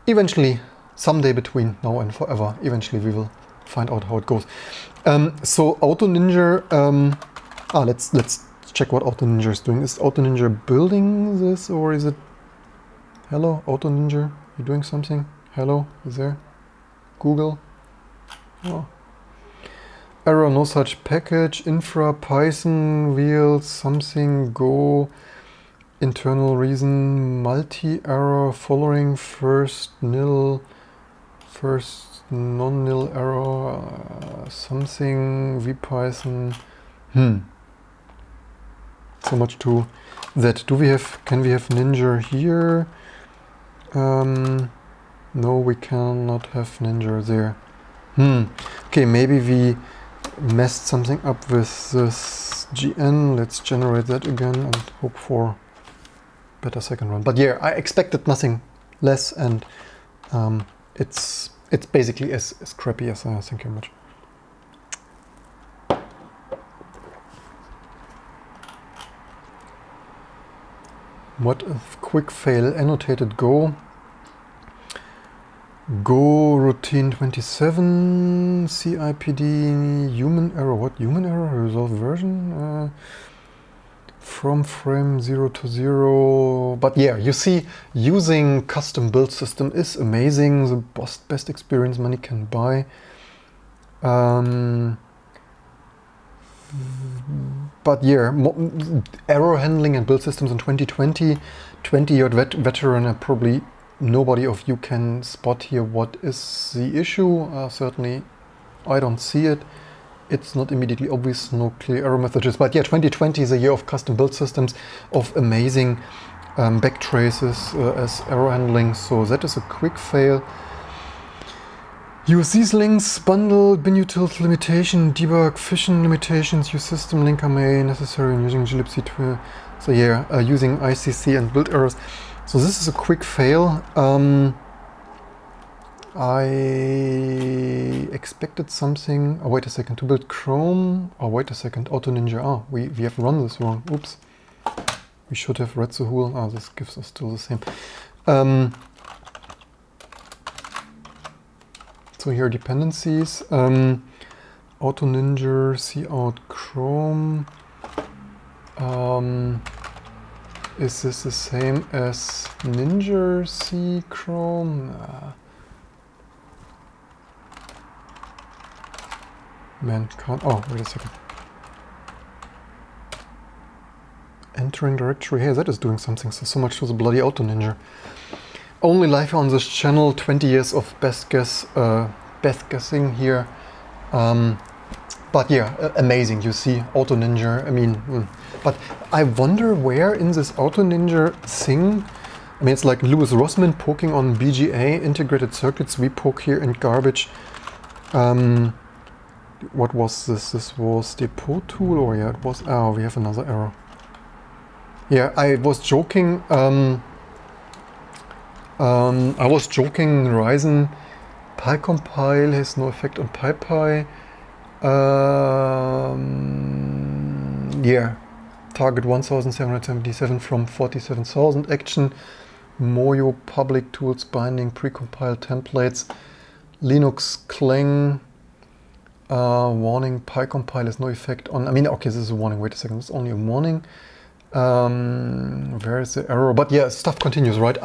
Eventually, someday between now and forever. Eventually we will find out how it goes. So AutoNinja, let's check what AutoNinja is doing. Is AutoNinja building this, or is it... Hello, AutoNinja, you doing something? Hello, is there? Google? Oh. Error, no such package. Infra, Python, wheels, something, go. Internal reason, multi-error, following first nil, first non-nil error, something, vpython. So much to that. Can we have Ninja here? No, we cannot have Ninja there. Okay, maybe we messed something up with this GN. Let's generate that again and hope for better second run. But yeah, I expected nothing less, and it's basically as crappy as I think very much. What if quick fail annotated Go? Go routine 27 CIPD human error. What human error? Resolve version from frame 0 to 0. But yeah, you see, using custom build system is amazing. The best experience money can buy. But yeah, error handling and build systems in 2020, 20-year veteran, and probably nobody of you can spot here what is the issue. Certainly I don't see it. It's not immediately obvious, no clear error messages. But yeah, 2020 is a year of custom build systems, of amazing backtraces as error handling. So that is a quick fail. Use these links, bundle, bin utils limitation, debug, fission limitations, use system linker may necessary in using glibc. So yeah, using ICC and build errors. So this is a quick fail. I expected something. Oh, wait a second, to build Chrome. Oh, wait a second, AutoNinja. Oh, we have run this wrong. Oops. We should have read the whole. Oh, this gives us still the same. So here are dependencies. AutoNinja, cout Chrome. Is this the same as Ninja C Chrome? Man, can't. Oh, wait a second. Entering directory. Hey, that is doing something. So much to the bloody AutoNinja. Only live on this channel. 20 years of best guessing here. But yeah, amazing. You see, AutoNinja. I mean, but I wonder where in this AutoNinja thing. I mean, it's like Lewis Rossman poking on BGA integrated circuits. We poke here in garbage. What was this? This was depot tool, or yeah, it was. Oh, we have another error. Yeah, I was joking. I was joking. Ryzen PyCompile has no effect on PyPy. Yeah, target 1777 from 47,000 action. Moyo public tools binding precompiled templates. Linux Clang. Warning, PyCompile has no effect on... I mean, okay, this is a warning. Wait a second, it's only a warning. Where is the error? But yeah, stuff continues, right?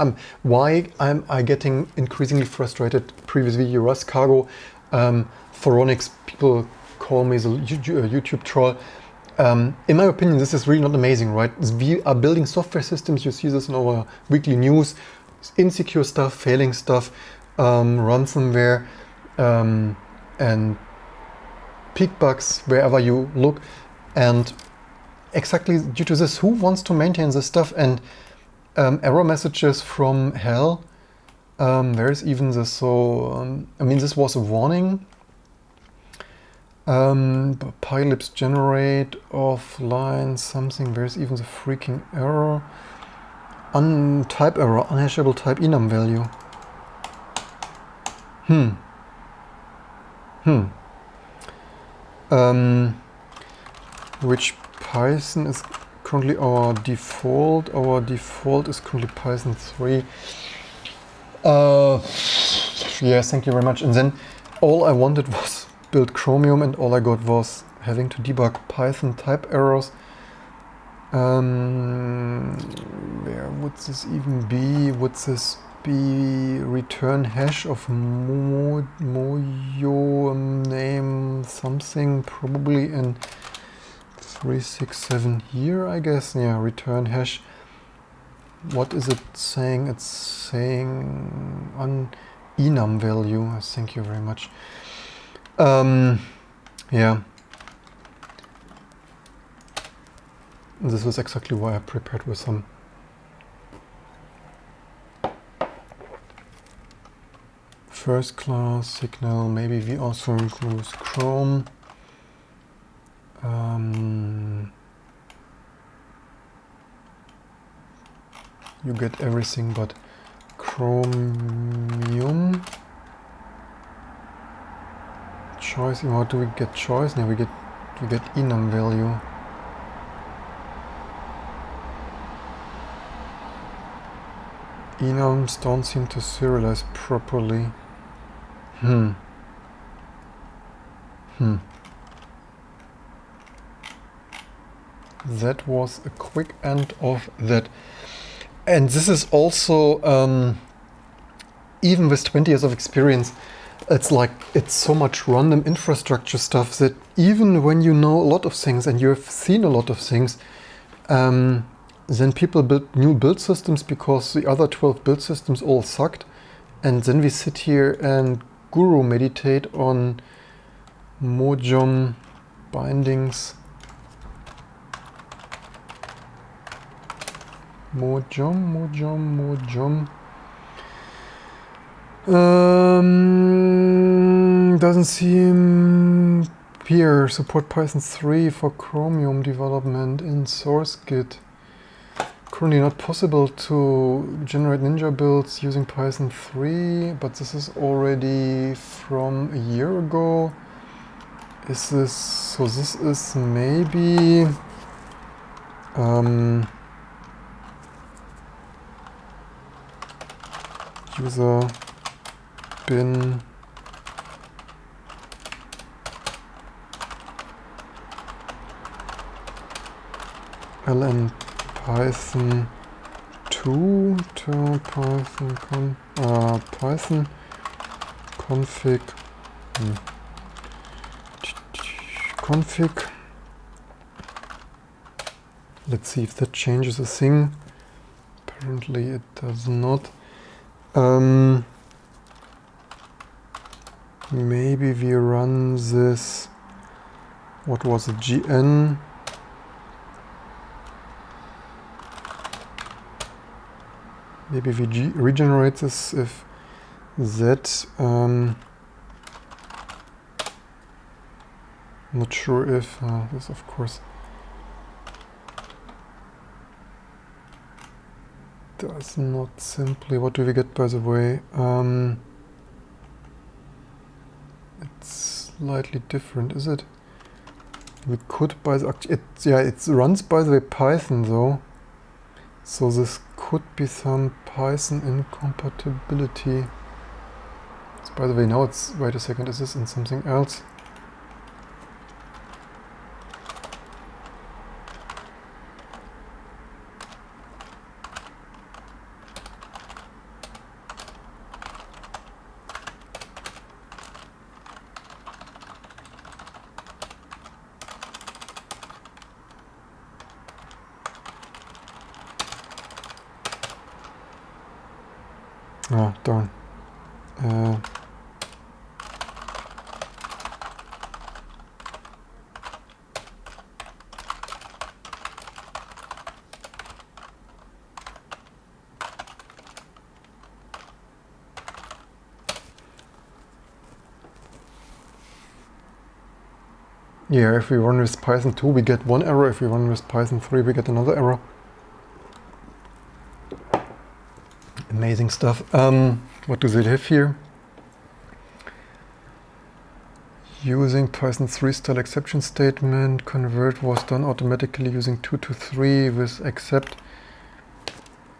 Why am I getting increasingly frustrated? Previous video, Rust Cargo, Phoronix, people call me the YouTube troll. In my opinion, this is really not amazing, right? We are building software systems. You see this in our weekly news. Insecure stuff, failing stuff, ransomware, and peak bugs wherever you look. And exactly due to this, who wants to maintain this stuff? And error messages from hell. There's even this. So I mean, this was a warning. Pylibs generate offline something. There's even the freaking error. Type error, unhashable type enum value. Which Python is currently our default? Our default is currently Python 3. Yes, thank you very much. And then all I wanted was build Chromium, and all I got was having to debug Python type errors. Where would this even be? Would this be return hash of mojo name something? Probably in 367 here, I guess. Yeah, return hash. What is it saying? It's saying on enum value. Thank you very much. Yeah. This was exactly why I prepared with some first class signal. Maybe we also use Chrome. You get everything but Chromium. Choice. How do we get choice? Now we get enum value. Enums don't seem to serialize properly. That was a quick end of that. And this is also, even with 20 years of experience, it's like, it's so much random infrastructure stuff that even when you know a lot of things and you've seen a lot of things, then people build new build systems because the other 12 build systems all sucked. And then we sit here and guru meditate on mojom bindings. Mojom. Doesn't seem here. Support Python 3 for Chromium development in SourceGit. Currently not possible to generate Ninja builds using Python 3, but this is already from a year ago. Is this, so this is maybe user bin ln Python 2 to Python config config. Let's see if that changes a thing. Apparently it does not. Maybe we run this, what was it, gn. Maybe we regenerate this if that, not sure if, this of course does not simply, what do we get by the way? It's slightly different, is it? We could by the, it runs by the way Python though. So this could be some Python incompatibility. So by the way, now it's, wait a second, is this in something else? Ah, darn. Yeah, if we run with Python 2, we get one error. If we run with Python 3, we get another error. Amazing stuff. What do they have here? Using Python 3 style exception statement, convert was done automatically using 2 to 3 with except.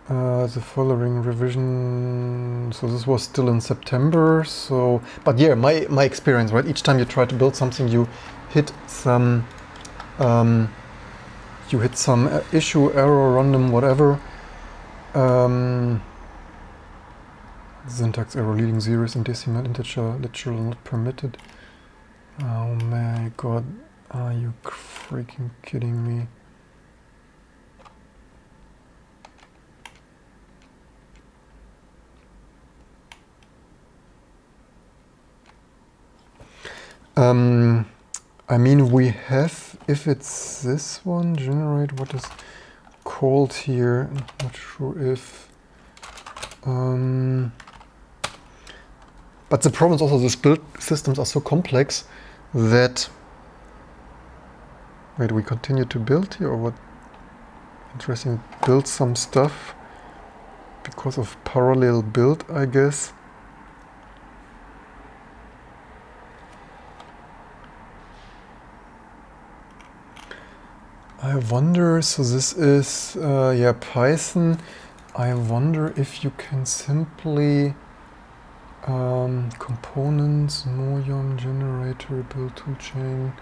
The following revision, so this was still in September, so, but yeah, my experience, right? Each time you try to build something, you hit some issue, error, random, whatever. Syntax error, leading zeros and decimal integer, literal not permitted. Oh my god, are you freaking kidding me? I mean, we have, if it's this one, generate what is called here, I'm not sure if, but the problem is also these build systems are so complex that, wait, we continue to build here or what? Interesting, build some stuff because of parallel build, I guess. I wonder, so this is, yeah, Python. I wonder if you can simply, components, Chromium, generator, build toolchain,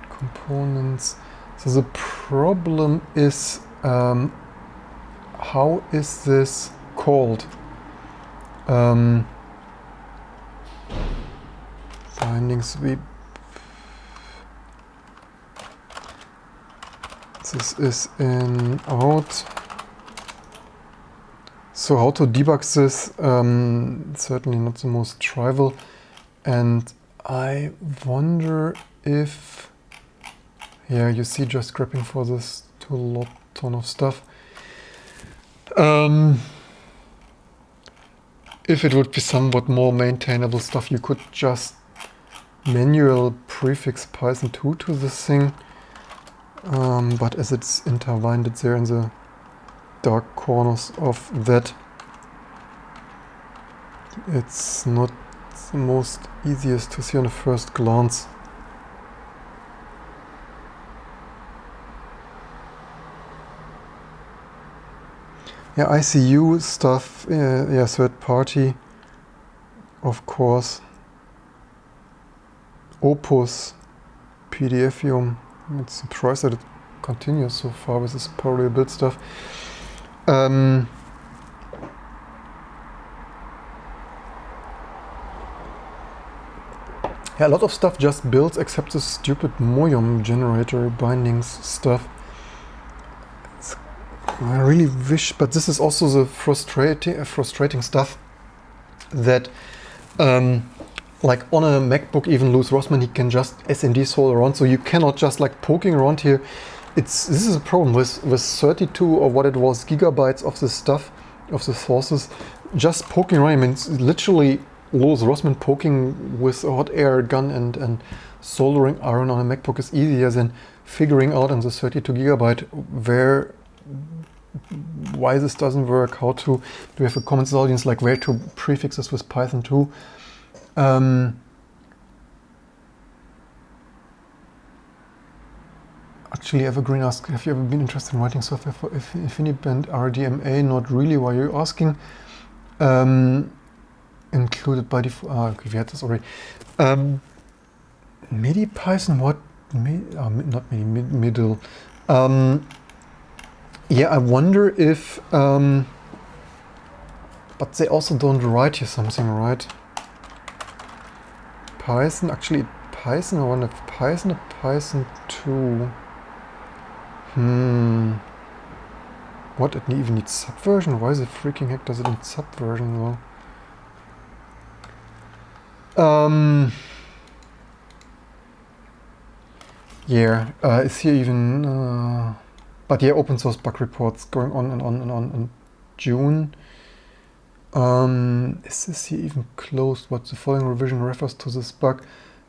components. So the problem is, how is this called? Bindings, this is in out. So how to debug this, certainly not the most trivial. And I wonder if, yeah, you see just scrapping for this to a ton of stuff. If it would be somewhat more maintainable stuff, you could just manual prefix Python 2 to this thing. But as it's intertwined there in the dark corners of that, it's not the most easiest to see on the first glance. Yeah, ICU stuff, yeah, third party, of course. Opus, PDFium. It's surprised that it continues so far with this parallel build stuff. Yeah, a lot of stuff just builds except this stupid Chromium generator bindings stuff. I really wish, but this is also the frustrating stuff that, like on a MacBook, even Louis Rossmann, he can just SMD solve around, so you cannot just like poking around here. This is a problem with 32 or what it was gigabytes of this stuff, of the sources, just poking around. I mean, it's literally Louis Rossmann poking with a hot air gun and soldering iron on a MacBook is easier than figuring out on the 32 gigabyte why this doesn't work, how to, do we have a comments audience, like where to prefix this with Python 2. Actually, Evergreen asked, have you ever been interested in writing software for InfiniBand RDMA? Not really, why are you asking? Included by default, okay, we had this already. MIDI Python, what? Not MIDI, middle. Yeah, I wonder if, but they also don't write here something, right? Python, actually Python, I wonder if Python or Python 2. What, it even needs subversion? Why the freaking heck does it need subversion though? Yeah, is here even, but yeah, open source bug reports going on and on and on in June. Is this here even closed? What the following revision refers to this bug?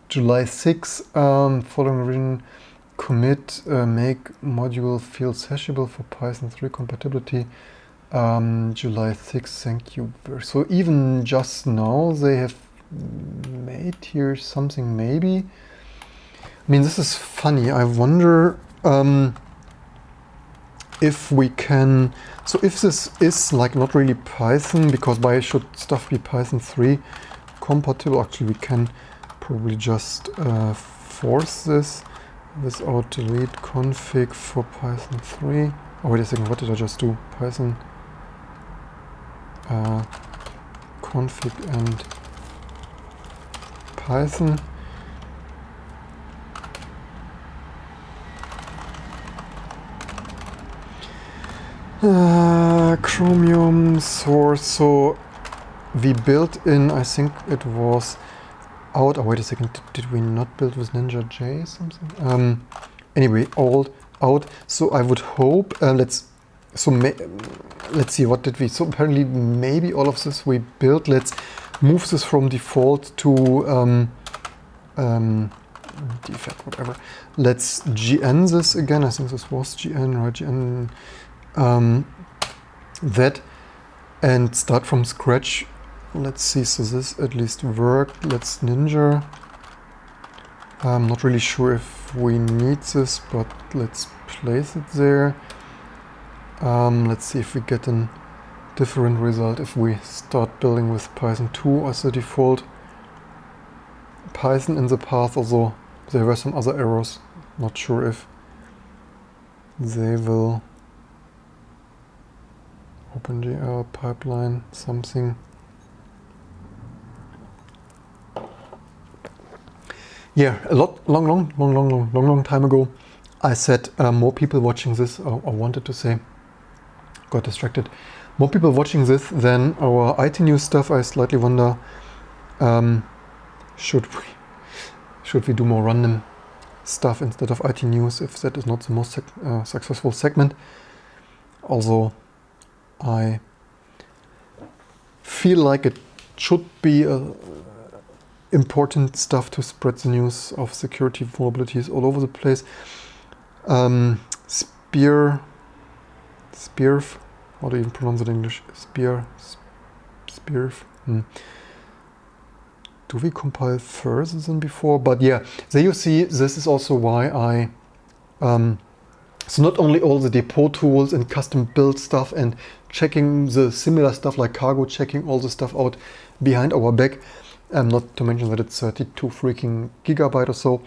July 6, following revision commit, make module fields hashable for Python 3 compatibility. July 6, thank you. So even just now they have made here something maybe. I mean, this is funny. I wonder, if we can, so if this is like not really Python, because why should stuff be Python 3 compatible? Actually, we can probably just force this without delete config for Python 3. Oh, wait a second, what did I just do? Python config and Python. Chromium source, so we built in, I think it was out, oh wait a second, did we not build with Ninja.js something? Anyway, out, so I would hope, let's see, what did we, so apparently maybe all of this we built. Let's move this from default to defect, whatever. Let's gn this again, I think this was gn, right, gn that, and start from scratch. Let's see, so this at least worked. Let's Ninja. I'm not really sure if we need this, but let's place it there. Let's see if we get a different result if we start building with Python 2 as the default. Python in the path, although there were some other errors. Not sure if they will. OpenGL pipeline something. Yeah, a long time ago, I said more people watching this, or wanted to say, got distracted. More people watching this than our IT news stuff. I slightly wonder, should we do more random stuff instead of IT news if that is not the most successful segment. Although I feel like it should be important stuff to spread the news of security vulnerabilities all over the place. Spear, how do you even pronounce it in English? Spear. Do we compile further than before? But yeah, there you see, this is also why I, so not only all the depot tools and custom build stuff and checking the similar stuff like cargo, checking all the stuff out behind our back, not to mention that it's 32 freaking gigabyte or so.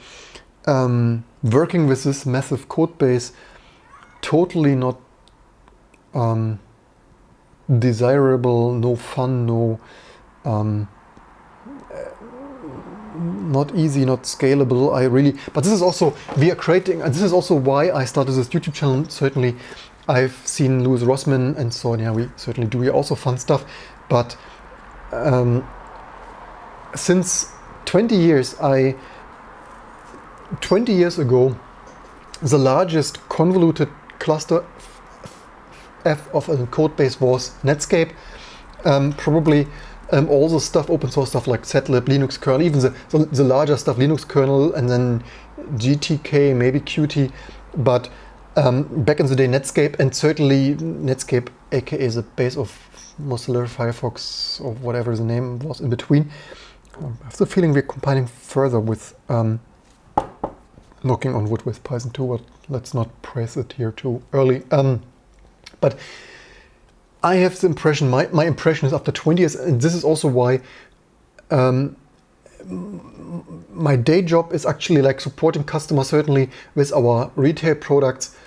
Working with this massive code base, totally not desirable, no fun, no not easy, not scalable. But this is also, we are creating, and this is also why I started this YouTube channel. Certainly I've seen Louis Rossmann and so on, yeah, we certainly do also fun stuff, but since 20 years, 20 years ago, the largest convoluted cluster F of a code base was Netscape. Probably all the stuff, open source stuff like Setlib, Linux kernel, even the larger stuff, Linux kernel, and then GTK, maybe Qt. But back in the day, Netscape, and certainly Netscape, aka the base of Mozilla Firefox, or whatever the name was in between. I have the feeling we're compiling further with knocking on wood with Python 2, but let's not praise it here too early. But I have the impression, my impression is after 20 years, and this is also why my day job is actually like supporting customers, certainly with our retail products,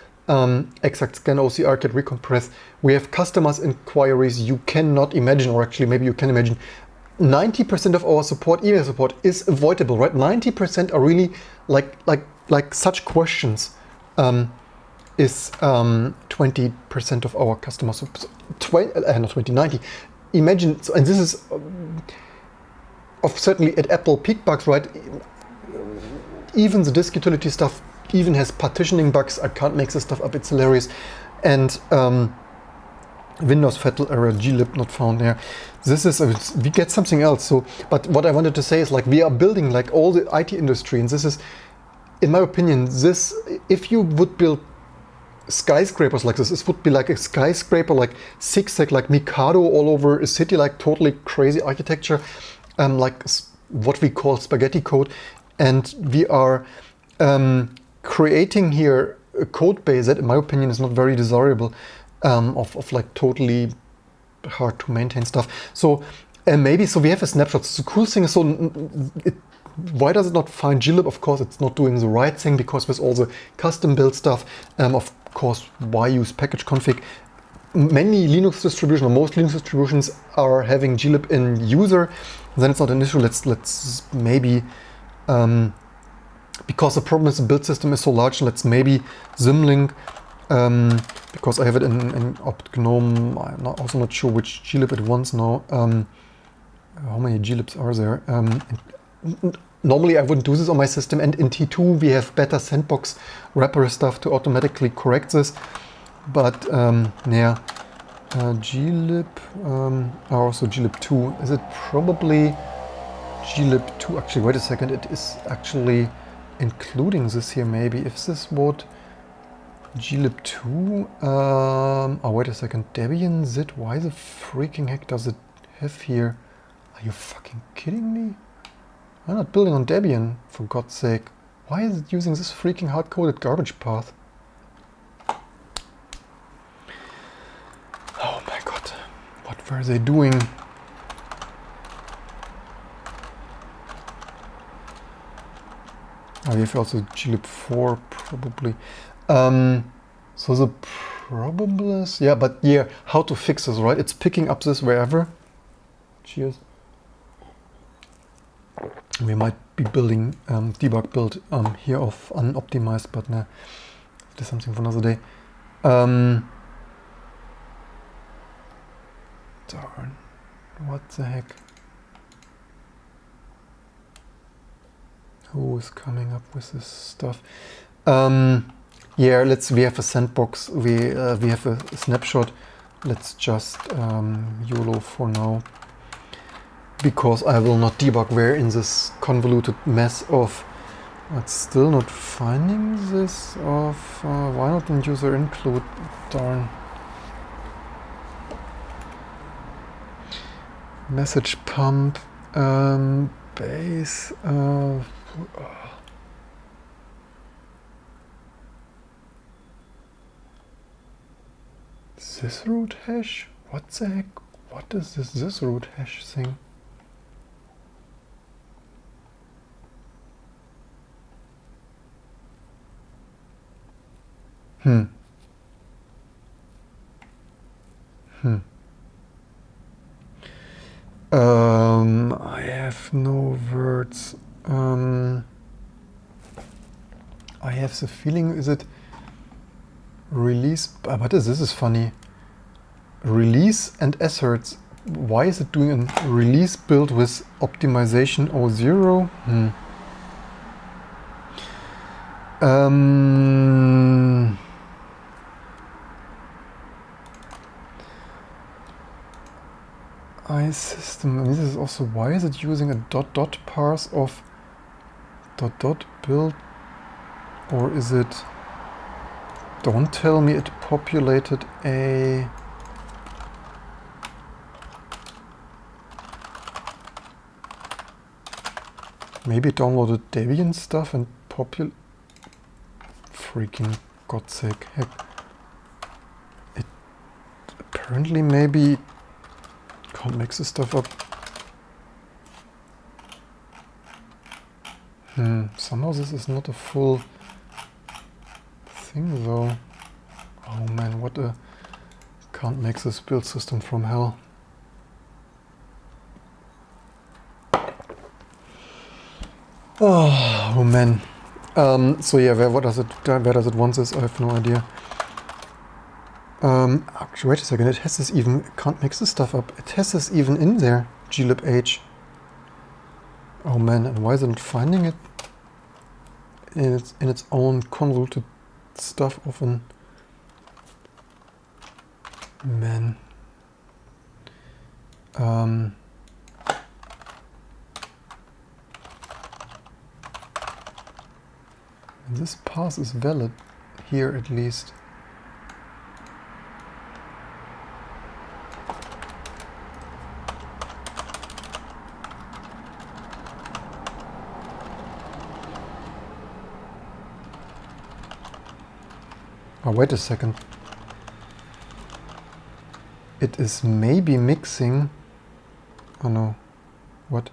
exact scan, OCR, get recompress. We have customers inquiries you cannot imagine, or actually maybe you can imagine. 90% of our support, email support, is avoidable, right? 90% are really like such questions. Is 20% of our customers, not 20, 90. Imagine, and this is of certainly at Apple peak bugs, right? Even the disk utility stuff even has partitioning bugs. I can't make this stuff up, it's hilarious. And Windows fatal error, glib not found there. This is, we get something else. So, but what I wanted to say is like we are building like all the IT industry, and this is, in my opinion, this, if you would build skyscrapers like this would be like a skyscraper, like zigzag, like Mikado all over a city, like totally crazy architecture, like what we call spaghetti code. And we are creating here a code base that, in my opinion, is not very desirable, of like totally hard to maintain stuff. So maybe, so we have a snapshot. So the cool thing is, so why does it not find glib? Of course, it's not doing the right thing, because with all the custom build stuff, of course, why use package config? Many Linux distributions, or most Linux distributions, are having glib in user. Then it's not an issue. Let's maybe, because the problem is the build system is so large, let's maybe symlink, because I have it in opt-gnome. I'm also not sure which glib it wants now. How many glibs are there? Normally I wouldn't do this on my system, and in T2 we have better sandbox wrapper stuff to automatically correct this. But yeah, glib, also glib2. Is it probably glib2? Actually, wait a second. It is actually including this here. Maybe if this would glib2. Oh, wait a second. Debian zit. Why the freaking heck does it have here? Are you fucking kidding me? I'm not building on Debian, for God's sake. Why is it using this freaking hard-coded garbage path? Oh my god. What were they doing? Oh, we have also glib4 probably. So the problem is, yeah, but yeah, how to fix this, right? It's picking up this wherever. Cheers. We might be building debug build here of unoptimized, but nah, it is something for another day. Darn. What the heck? Who is coming up with this stuff? Yeah, we have a sandbox, we have a snapshot. Let's just YOLO for now, because I will not debug where in this convoluted mess of, it's still not finding this of, why not in user include, darn. Message pump, base, this root hash? What the heck? What is this root hash thing? I have no words. I have the feeling, is it release? But this is funny. Release and asserts. Why is it doing a release build with optimization 0? iSystem, and this is also, why is it using a dot parse of dot build, or is it, don't tell me it populated a, maybe it downloaded Debian stuff and freaking God's sake, heck, it apparently maybe can't mix this stuff up. Somehow this is not a full thing though. Oh man, what a, can't make this build system from hell. Oh man. So yeah, where does it want this? I have no idea. Actually, wait a second, it has this even, can't mix this stuff up. It has this even in there, glibh. Oh man, and why is it not finding it in its own convoluted stuff of an, man. And this path is valid here at least. Oh, wait a second. It is maybe mixing. Oh no. What?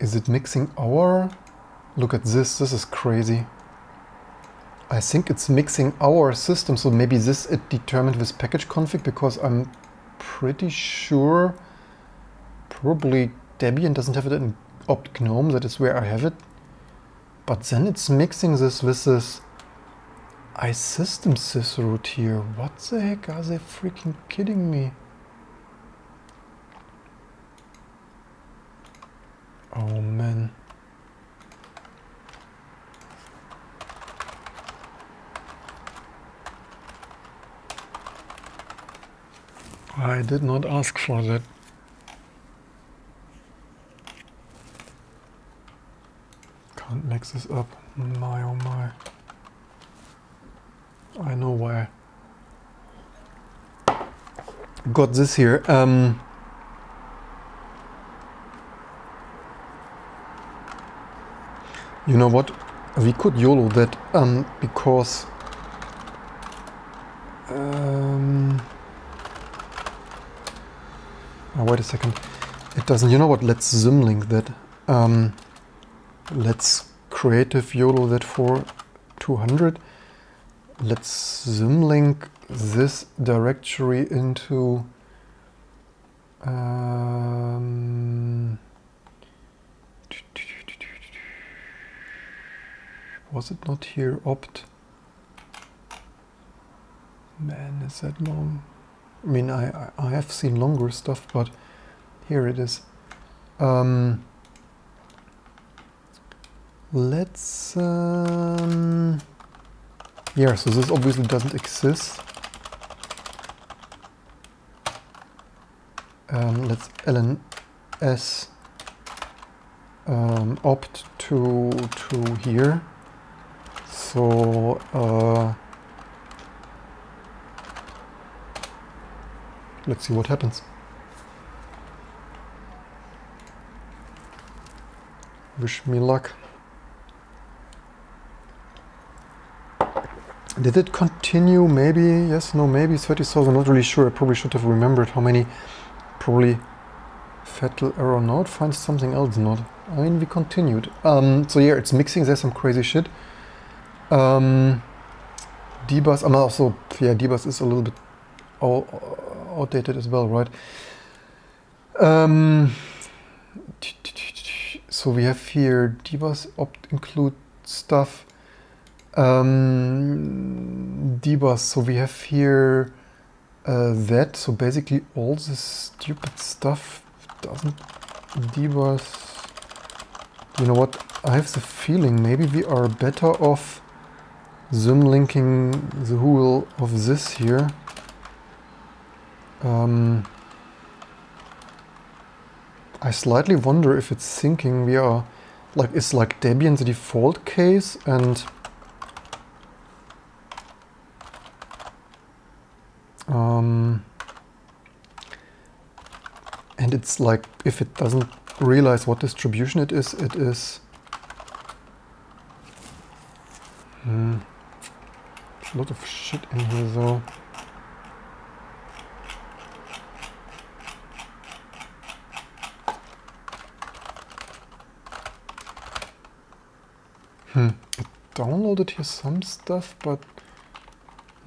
Is it mixing our? Look at this. This is crazy. I think it's mixing our system. So maybe this it determined with package config, because I'm pretty sure probably Debian doesn't have it in opt GNOME. That is where I have it. But then it's mixing this with this iSystem sysroot here. What the heck? Are they freaking kidding me? Oh man. I did not ask for that. Can't mix this up. My oh my. I know why I got this here. You know what? We could YOLO that because oh, wait a second. It doesn't. You know what? Let's symlink that. Let's creative YOLO that for 200. Let's symlink this directory into was it not here? Opt. Man, is that long? I mean, I have seen longer stuff, but here it is. Let's yeah, so this obviously doesn't exist. Let's lns opt to here. So let's see what happens. Wish me luck. Did it continue? Maybe, yes, no, maybe 30,000, not really sure. I probably should have remembered how many. Probably fatal error node finds something else not. I mean, we continued. So yeah, it's mixing, there's some crazy shit. Dbus, I'm also, yeah, Dbus is a little bit outdated as well, right? So we have here Dbus opt include stuff. Dbus, so we have here that, so basically all this stupid stuff doesn't Dbus. You know what, I have the feeling maybe we are better off symlinking the whole of this here. I slightly wonder if it's thinking we are like, is like Debian the default case, and it's like, if it doesn't realize what distribution it is a lot of shit in here though. It downloaded here some stuff, but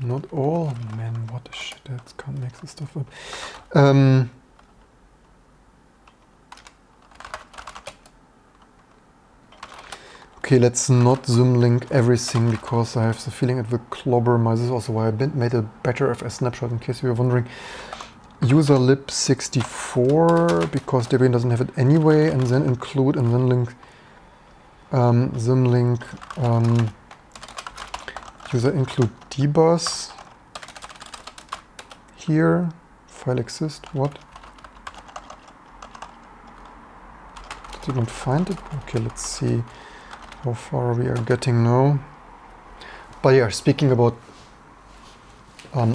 not all. Man, what a shit, I can't make this stuff up. Okay, let's not symlink everything, because I have the feeling it will clobber my. This is also why I made a better FS snapshot, in case you were wondering. User lib 64, because Debian doesn't have it anyway, and then include and then link symlink user include dbus here. File exist. What? Did not find it. Okay, let's see how far we are getting now. But yeah, speaking about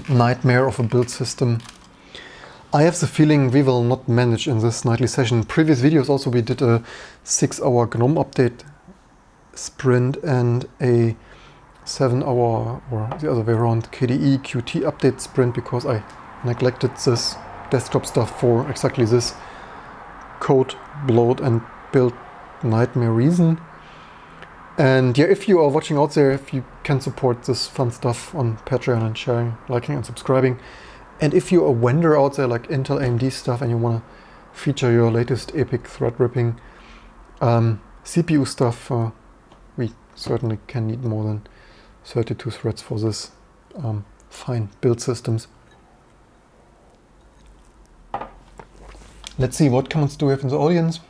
nightmare of a build system, I have the feeling we will not manage in this nightly session. In previous videos also we did a 6-hour GNOME update sprint and a 7-hour, or the other way around, KDE Qt update sprint, because I neglected this desktop stuff for exactly this code bloat and build nightmare reason. And yeah, if you are watching out there, if you can support this fun stuff on Patreon and sharing, liking and subscribing. And if you're a vendor out there like Intel, AMD stuff, and you want to feature your latest epic thread ripping CPU stuff, we certainly can need more than 32 threads for this fine build systems. Let's see, what comments do we have in the audience?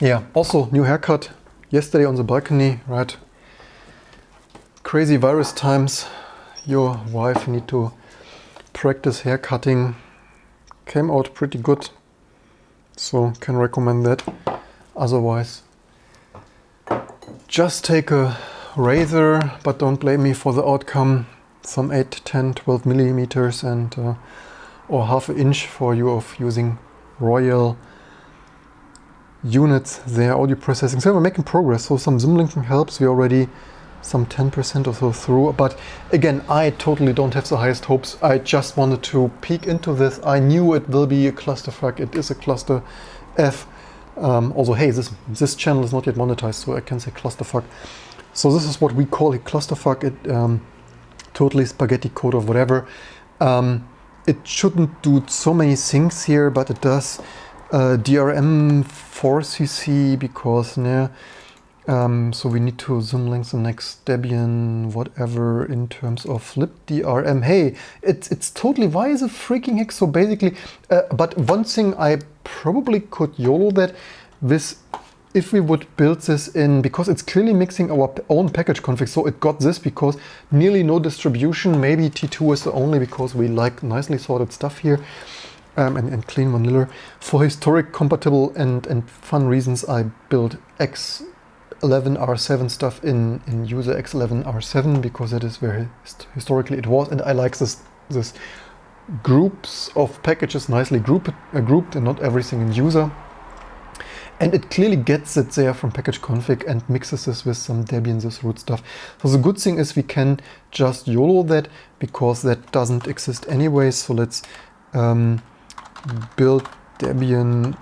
Yeah, also new haircut yesterday on the balcony, right? Crazy virus times. Your wife need to practice hair cutting. Came out pretty good, so can recommend that. Otherwise, just take a razor, but don't blame me for the outcome. Some 8, 10, 12 millimeters and or half an inch for you of using Royal units there, audio processing. So we're making progress. So some symlinking helps. We're already some 10% or so through. But again, I totally don't have the highest hopes. I just wanted to peek into this. I knew it will be a clusterfuck. It is a cluster F. Also, hey, this channel is not yet monetized, so I can say clusterfuck. So this is what we call a clusterfuck. It totally spaghetti code or whatever. It shouldn't do so many things here, but it does. DRM 4cc because so we need to symlink the next Debian whatever in terms of libdrm. Hey, it's totally, why is it freaking heck? So basically, but one thing I probably could YOLO that this, if we would build this in, because it's clearly mixing our own package config, so it got this because nearly no distribution, maybe T2 is the only, because we like nicely sorted stuff here. And clean vanilla. For historic compatible and fun reasons, I built X11R7 stuff in user X11R7 because that is where historically it was, and I like this groups of packages nicely grouped and not everything in user. And it clearly gets it there from package config and mixes this with some Debian, this root stuff. So the good thing is we can just YOLO that because that doesn't exist anyway. So let's build Debian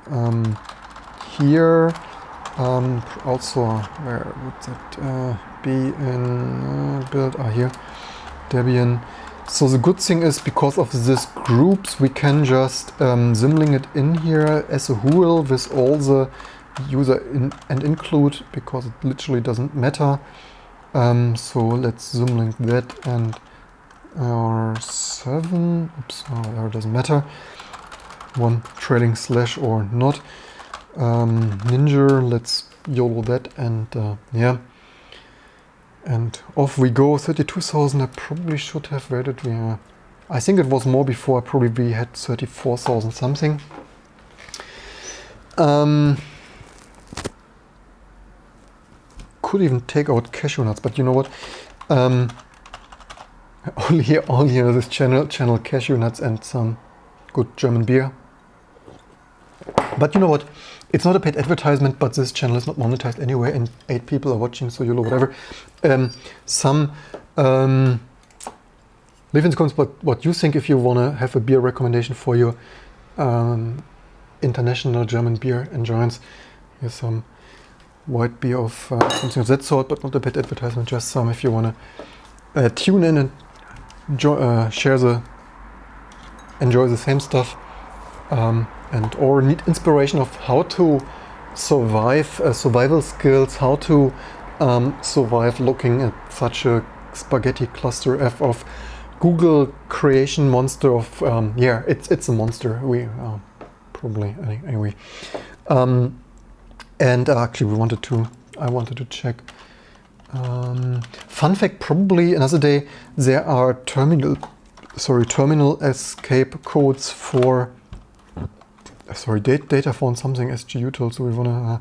here. Also, where would that be in build? Here, Debian. So the good thing is because of this groups, we can just symlink it in here as a whole with all the user and include, because it literally doesn't matter. So let's symlink that and R7. Oops, it doesn't matter. One trailing slash or not. Ninja, let's YOLO that and yeah. And off we go. 32,000, I probably should have read it. I think it was more before. Probably we had 34,000 something. Could even take out cashew nuts, but you know what? Only here on this channel cashew nuts and some good German beer. But you know what? It's not a paid advertisement, but this channel is not monetized anyway, and 8 people are watching, so YOLO whatever. Leave in the comments what you think if you want to have a beer recommendation for your international German beer enjoyance. Here's some white beer of something of that sort, but not a paid advertisement, just some if you want to tune in and enjoy the same stuff. And or need inspiration of how to survive, survival skills, how to survive looking at such a spaghetti cluster F of Google creation monster of yeah, it's a monster. We probably anyway. And actually, I wanted to check. Fun fact: probably another day there are terminal escape codes for. Sorry, data found something SGU tool, so we wanna.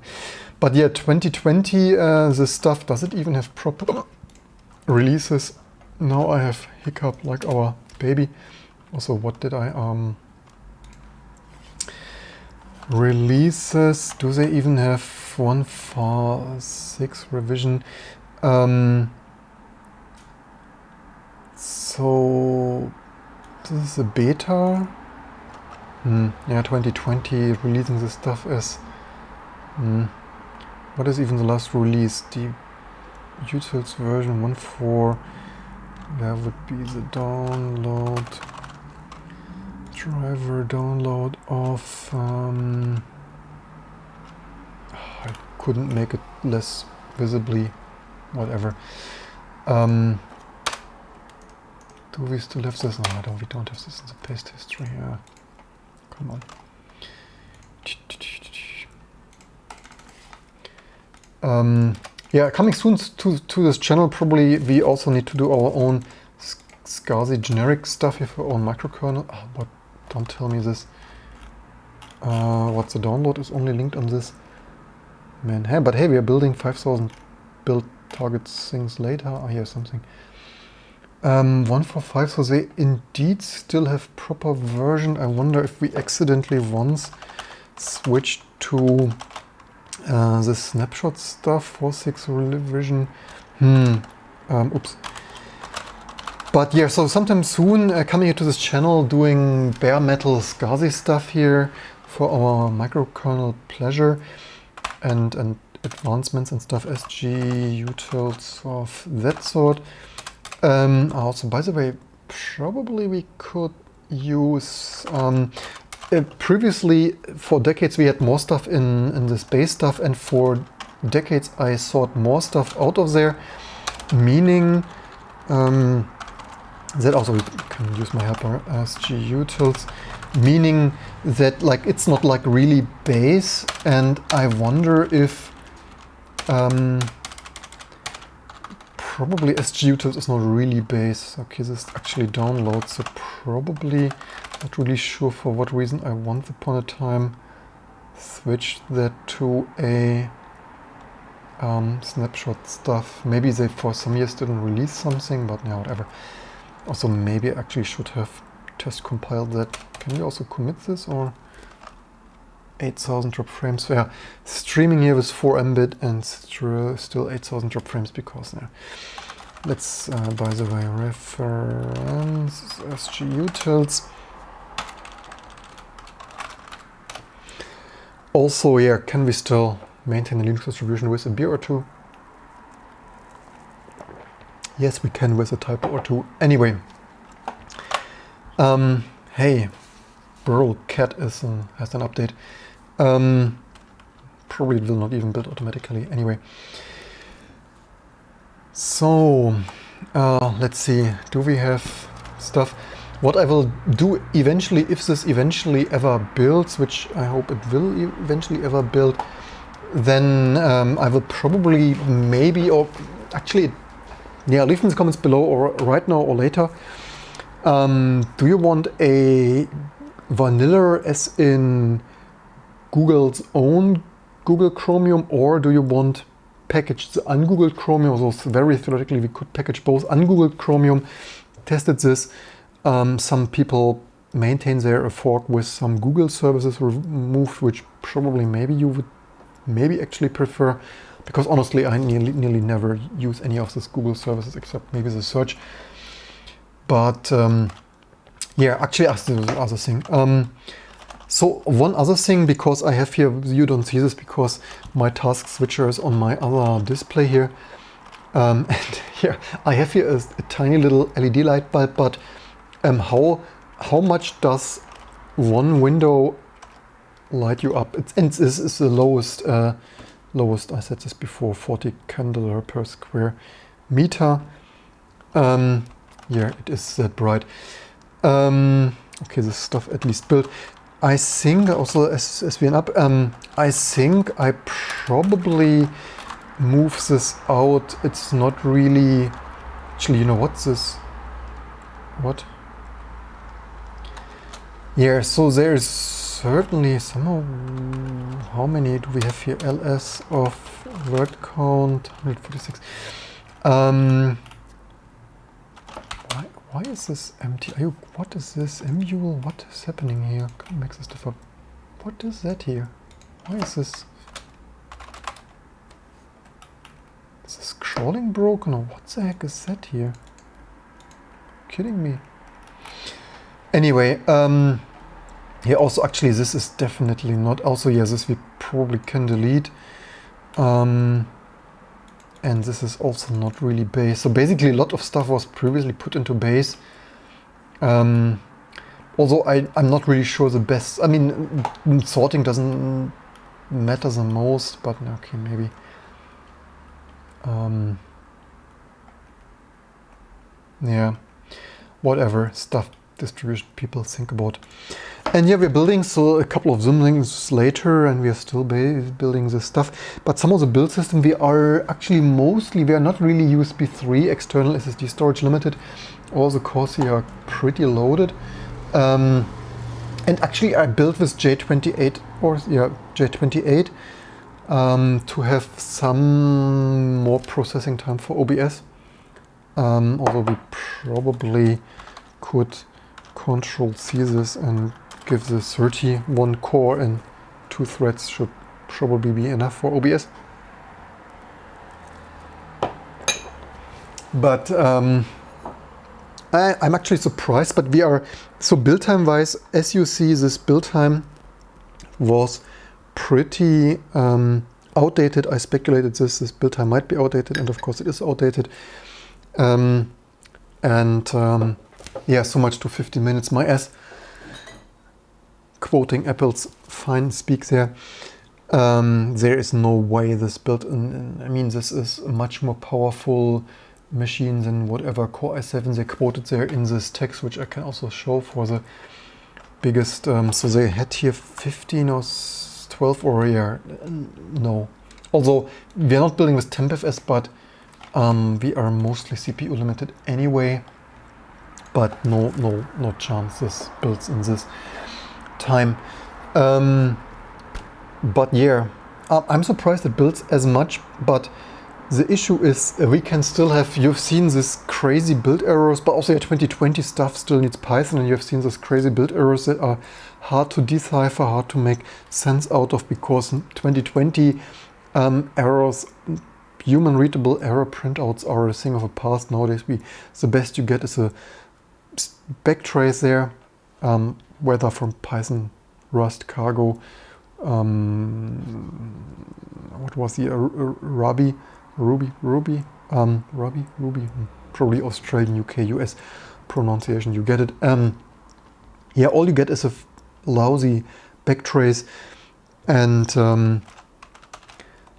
But yeah, 2020, this stuff, does it even have proper releases? Now I have hiccup like our baby. Also, what did I Releases, do they even have 1.6 revision? So this is a beta. Yeah, 2020 releasing this stuff as what is even the last release? The utils version 1.4. That would be the download driver download of I couldn't make it less visibly, whatever. Do we still have this? No, we don't have this in the paste history. Come on. Yeah, coming soon to this channel, probably we also need to do our own SCSI generic stuff here for our own microkernel. But don't tell me this. What's the download is only linked on this. Man, hey, but hey, we are building 5,000 build targets things later. I hear something. 1.4.5, so they indeed still have proper version. I wonder if we accidentally once switched to the snapshot stuff, 4.6 revision. Oops. But yeah, so sometime soon coming into this channel doing bare metal SCSI stuff here for our microkernel pleasure and advancements and stuff, SG, utils of that sort. Also, by the way, probably we could use previously, for decades, we had more stuff in this base stuff, and for decades I sought more stuff out of there, meaning that also we can use my helper SG utils, meaning that like it's not like really base, and I wonder if probably SG utils is not really base. Okay, this actually downloads, so probably not really sure for what reason I once upon a time switched that to a snapshot stuff. Maybe they for some years didn't release something, but yeah, whatever. Also, maybe I actually should have test compiled that. Can we also commit this, or 8,000 drop frames? Yeah, streaming here with 4 Mbit and still 8,000 drop frames because yeah. Let's, by the way, reference SG utils. Also, yeah, can we still maintain a Linux distribution with a beer or two? Yes, we can with a typo or two. Anyway, hey, Burl Cat has an update. Probably will not even build automatically. Anyway, so let's see. Do we have stuff? What I will do eventually, if this eventually ever builds, which I hope it will eventually ever build, then I will probably maybe, or actually, yeah, leave in the comments below, or right now or later. Do you want a vanilla as in Google's own Google Chromium, or do you want packaged the ungoogled Chromium? So very theoretically we could package both. Ungoogled Chromium, tested this. Some people maintain their fork with some Google services removed, which probably maybe you would actually prefer, because honestly I nearly never use any of these Google services except maybe the search. But yeah, actually that's the other thing. So one other thing, because I have here, you don't see this because my task switcher is on my other display here. And here I have here a tiny little LED light bulb, but how much does one window light you up? This is the lowest, I said this before, 40 candela per square meter. Yeah, it is that bright. Okay, this stuff at least built. I think also as we end up, I think I probably move this out. It's not really, actually, you know what's this? What? Yeah, so there's certainly somehow, how many do we have here? ls of word count 146. Why is this empty? What is this? Emule? What is happening here? Can't make this stuff up. what is that here? Why is this? Is this scrolling broken or what the heck is that here? Kidding me? Anyway, yeah, also actually this is definitely not, also yeah, this we probably can delete. And this is also not really base. So basically a lot of stuff was previously put into base. Although I'm not really sure the best, I mean, sorting doesn't matter the most, but okay, maybe. Yeah, whatever stuff distribution people think about. And yeah, we're building so a couple of symlinks later, and we are still building this stuff. But some of the build system we are actually mostly, we are not really USB 3 external SSD storage limited. All the cores here are pretty loaded. And actually I built with J28 or yeah J28 to have some more processing time for OBS. Although we probably could Control C this and give this 31 core and 2 threads should probably be enough for OBS. But I'm actually surprised, but we are, so build time wise, as you see, this build time was pretty outdated. I speculated this build time might be outdated, and of course it is outdated. Yeah, so much to 15 minutes. My ass, quoting Apple's fine speak there. There is no way this built in, I mean, this is a much more powerful machine than whatever Core i7 they quoted there in this text, which I can also show for the biggest. So they had here 15 or 12 or yeah, no. Although we are not building with TempFS, but we are mostly CPU limited anyway. But no chance this builds in this time. But yeah, I'm surprised it builds as much, but the issue is we can still have, you've seen this crazy build errors, but also your 2020 stuff still needs Python, and you've seen those crazy build errors that are hard to decipher, hard to make sense out of, because 2020 errors, human readable error printouts are a thing of the past nowadays. The best you get is a backtrace there, whether from Python, Rust, Cargo, what was the Ruby, probably Australian, UK, US pronunciation. You get it. Yeah, all you get is a lousy backtrace, and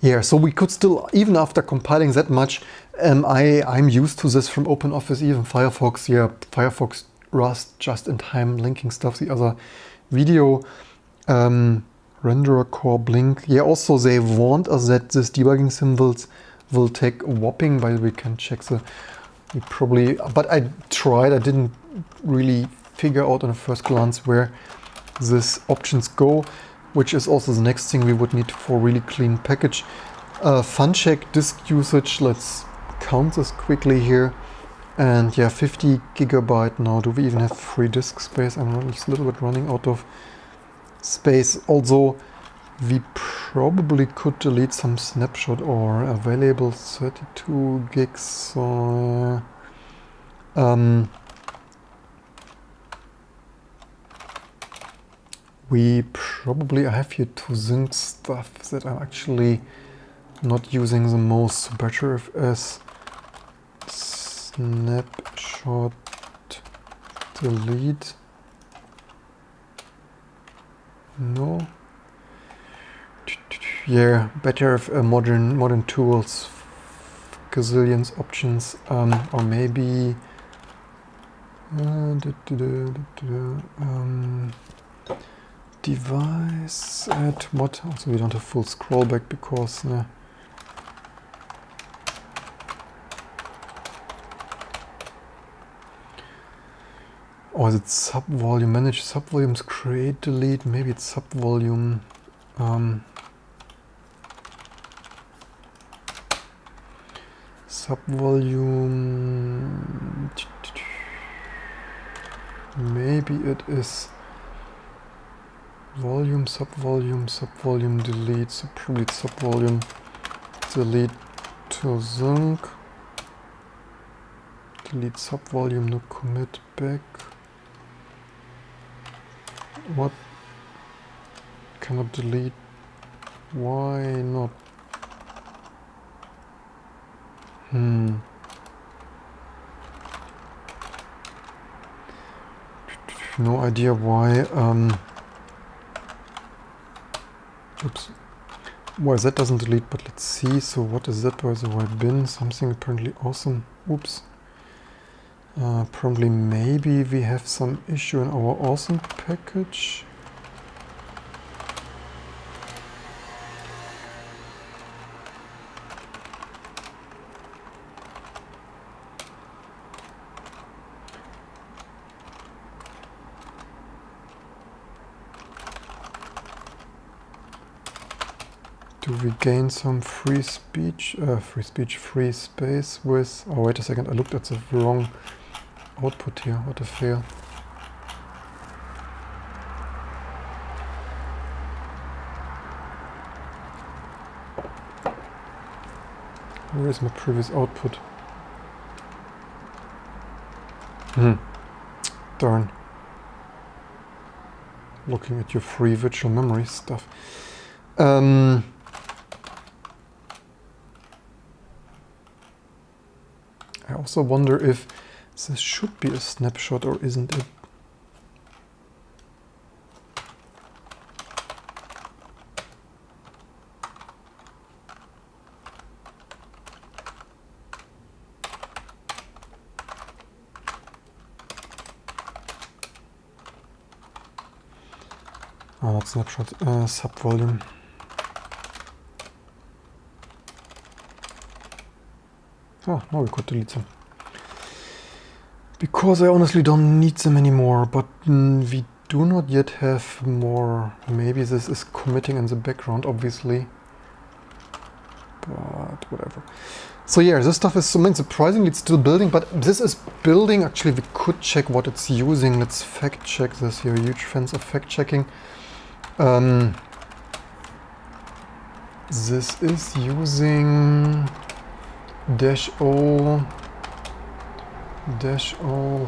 yeah, so we could still, even after compiling that much, I'm used to this from OpenOffice, even Firefox. Yeah, Firefox, Rust, just-in-time linking stuff. The other video renderer core blink. Yeah, also they warned us that this debugging symbols will take a whopping, but we can check we probably, but I tried, I didn't really figure out on a first glance where these options go, which is also the next thing we would need for really clean package. Fun check disk usage, let's count this quickly here. And yeah, 50 gigabyte now. Do we even have free disk space? I'm just a little bit running out of space. Also, we probably could delete some snapshot or available 32 gigs. We probably, I have here to sync stuff that I'm actually not using the most. So better if as snapshot delete. No. Yeah, better if modern tools, gazillions options, or maybe device at what? Also, we don't have full scroll back because. Or is it subvolume? Manage subvolumes, create, delete. Maybe it's subvolume. Subvolume. Maybe it is volume, subvolume, subvolume, delete, probably subvolume, delete to sync, delete subvolume, no commit back. What? Cannot delete. Why not? No idea why. Oops. Why that doesn't delete, but let's see. So what is that by the right bin? Something apparently awesome. Oops. Probably maybe we have some issue in our awesome package. Do we gain some free space with... Oh, wait a second, I looked at the wrong output here. What a fail. Where is my previous output? Darn. Looking at your free virtual memory stuff. I also wonder if this should be a snapshot or isn't it? Oh, not snapshot, subvolume. Oh, now we could delete them. Because I honestly don't need them anymore, but we do not yet have more. Maybe this is committing in the background, obviously. But whatever. So yeah, this stuff is, surprisingly it's still building, but this is building. Actually, we could check what it's using. Let's fact check this here. Huge fans of fact checking. This is using -O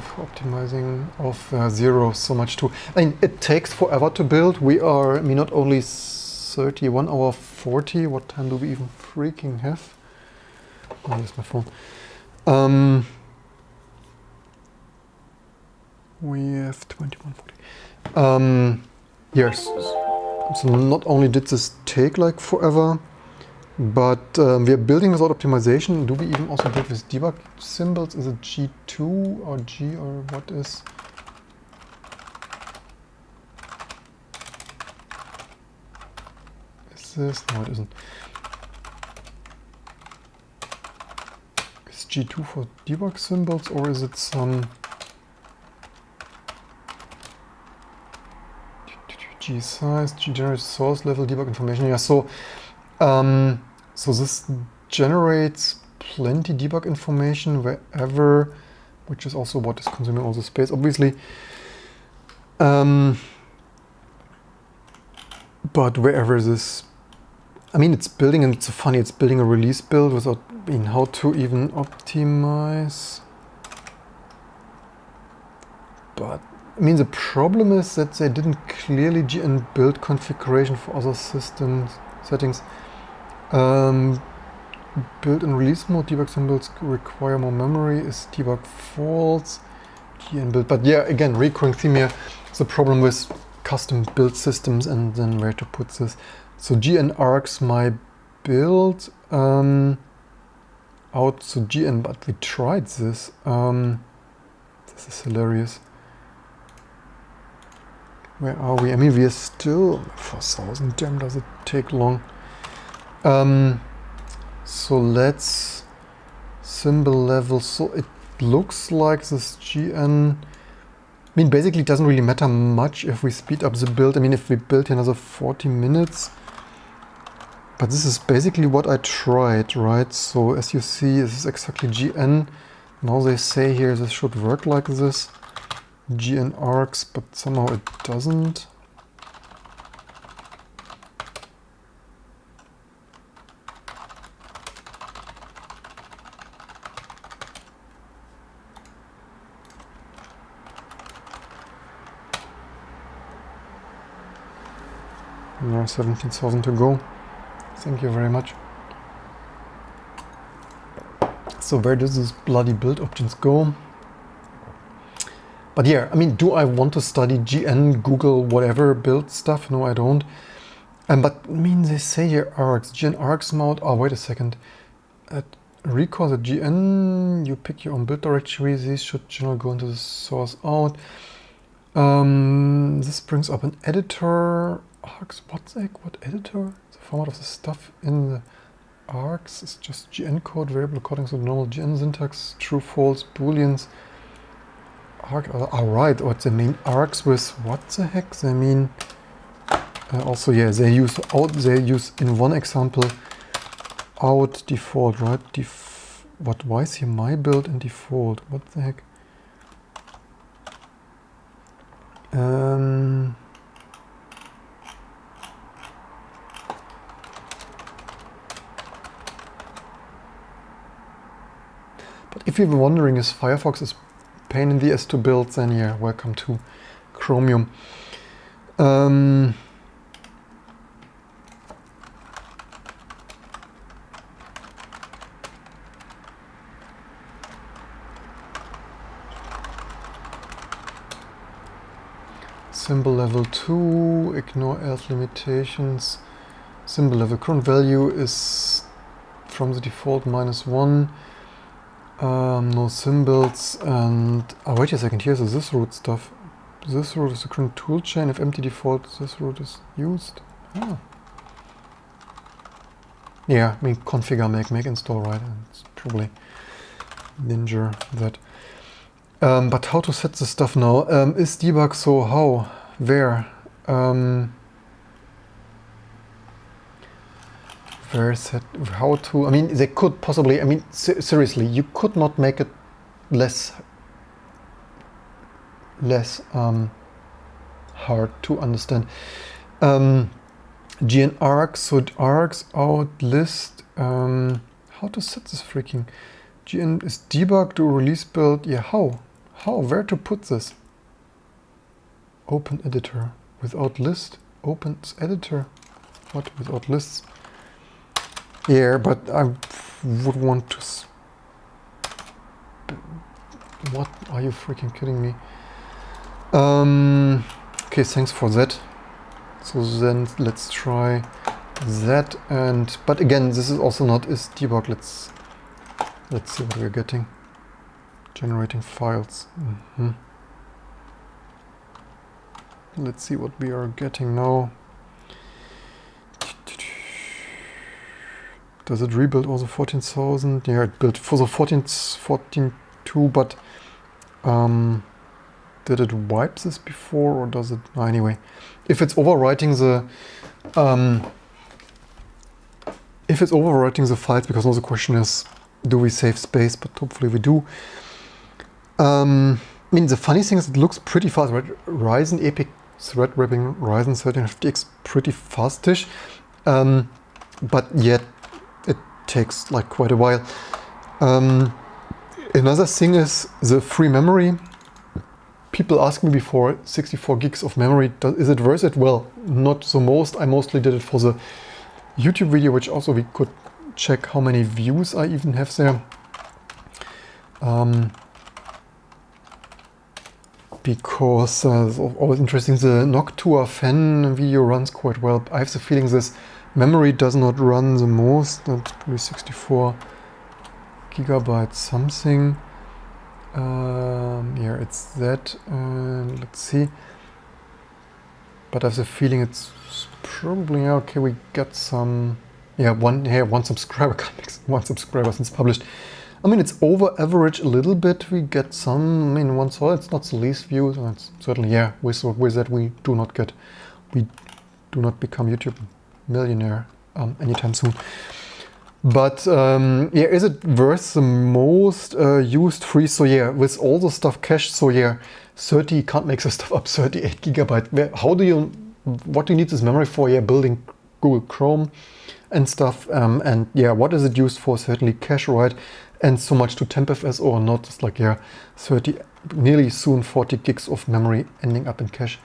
for optimizing of 0, so much too. I mean, it takes forever to build. We are, I mean, not only 31 hour 40. What time do we even freaking have? Oh, here's my phone. We have 21:40. Yes. So not only did this take like forever, but we are building without optimization. Do we even also build with debug symbols? Is it G2 or G or what is? Is this? No, it isn't. Is G2 for debug symbols or is it some G size, G generates source level debug information? Yeah, so so this generates plenty debug information wherever, which is also what is consuming all the space, obviously. But wherever this, I mean, it's building, and it's so funny, it's building a release build without being how to even optimize. But I mean, the problem is that they didn't clearly GN build configuration for other systems settings. Build in release mode, debug symbols require more memory. Is debug false? GN build, but yeah, again, recurring theme here. It's a problem with custom build systems and then where to put this. So GN arcs my build out to GN, but we tried this. This is hilarious. Where are we? I mean, we are still 4,000. Damn, does it take long? So let's symbol level. So it looks like this GN. I mean, basically, it doesn't really matter much if we speed up the build. I mean, if we build another 40 minutes. But this is basically what I tried, right? So as you see, this is exactly GN. Now they say here this should work like this. GN arcs, but somehow it doesn't. Yeah, 17,000 to go. Thank you very much. So where does this bloody build options go? But yeah, I mean, do I want to study GN, Google, whatever build stuff? No, I don't. But I mean, they say here args, GN args mode. Oh, wait a second. Recall the GN, you pick your own build directory. These should generally go into the source out. This brings up an editor. Args, what editor? The format of the stuff in the args is just GN code, variable according to the normal GN syntax, true, false, booleans. Alright, what they mean args with what the heck? They mean also, yeah, they use in one example out default, right? Why is here my build in default? What the heck? But if you're wondering is Firefox is pain in the ass to build, then yeah, welcome to Chromium. Symbol level 2, ignore else limitations. Symbol level current value is from the default -1. No symbols, and wait a second, here's the this root stuff. This root is the current toolchain. If empty default, this root is used. Oh. Yeah, I mean configure, make install, right? And it's probably Ninja that. But how to set the stuff now? Is debug so how? Where? Where set? How to? I mean, they could possibly. I mean, seriously, you could not make it less hard to understand. GN args, so args out list. How to set this freaking? GN is debug to release build. Yeah, how? Where to put this? Open editor without list. Opens editor. What without lists? Yeah, but I would want to. What are you freaking kidding me? Okay, thanks for that. So then let's try that. And but again, this is also not is debug. Let's see what we're getting. Generating files. Let's see what we are getting now. Does it rebuild also 14,000? Yeah, it built for the 14.2, but did it wipe this before or does it? Anyway, if it's overwriting the files, because now the question is, do we save space? But hopefully we do. I mean, the funny thing is it looks pretty fast, right? Ryzen Epic thread wrapping Ryzen 1350X pretty fastish, but yet it takes like quite a while. Another thing is the free memory. People ask me before, 64 gigs of memory, is it worth it? Well, not the most. I mostly did it for the YouTube video, which also we could check how many views I even have there. Because it's always interesting, the Noctua fan video runs quite well. I have the feeling this memory does not run the most. That's probably 64 gigabytes something. Yeah, it's that. Let's see. But I have the feeling it's probably okay. We got some. Yeah, one subscriber. One subscriber since published. I mean, it's over average a little bit. We get some. I mean, one solid. It's not the least views, and it's certainly, yeah. With that, we do not become YouTube millionaire anytime soon. But yeah, is it worth the most used free? So yeah, with all the stuff cached. So yeah, 30 can't make the stuff up. 38 gigabyte. What do you need this memory for? Yeah, building Google Chrome and stuff. And yeah, what is it used for? Certainly cache, right? And so much to tempfs or not. It's like, yeah, 30, nearly soon 40 gigs of memory ending up in cache.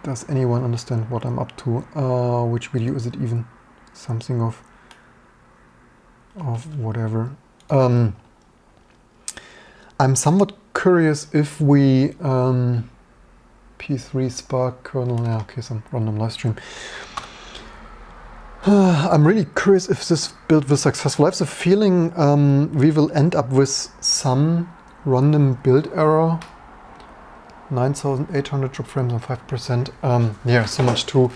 Does anyone understand what I'm up to? Which video is it even? Something of whatever. I'm somewhat curious if we P3 Spark kernel. Yeah, okay, some random live stream. I'm really curious if this build was successful. I have the feeling we will end up with some random build error. 9,800 drop frames and 5%. Yeah, so much true.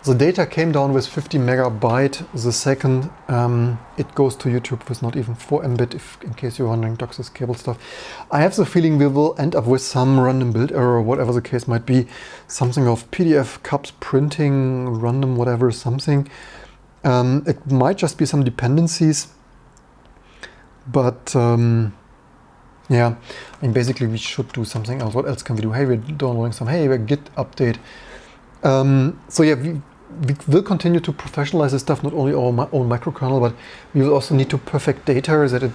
The data came down with 50 megabyte the second it goes to YouTube with not even 4 Mbit, if in case you're wondering, DOCSIS cable stuff. I have the feeling we will end up with some random build error, whatever the case might be. Something of PDF cups printing, random whatever, something. It might just be some dependencies, but yeah, I mean, basically we should do something else. What else can we do? Hey, we're downloading some, hey, we're Git update. So yeah, we will continue to professionalize this stuff, not only our own microkernel, but we will also need to perfect data. That it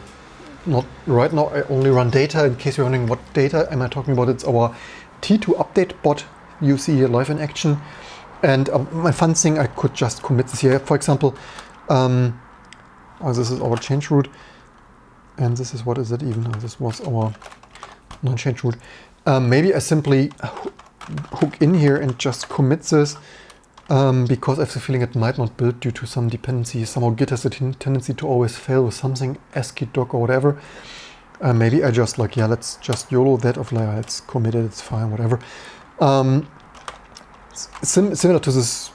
not right now, I only run data. In case you're wondering what data am I talking about, it's our T2 update bot you see here live in action. And my fun thing, I could just commit this here. For example, this is our change root. And this is, what is it even? This was our non-change root. Maybe I simply hook in here and just commit this because I have the feeling it might not build due to some dependency. Somehow Git has a tendency to always fail with something, ASCII-doc or whatever. Maybe I just like, yeah, let's just YOLO that of like, it's committed, it's fine, whatever. Similar to this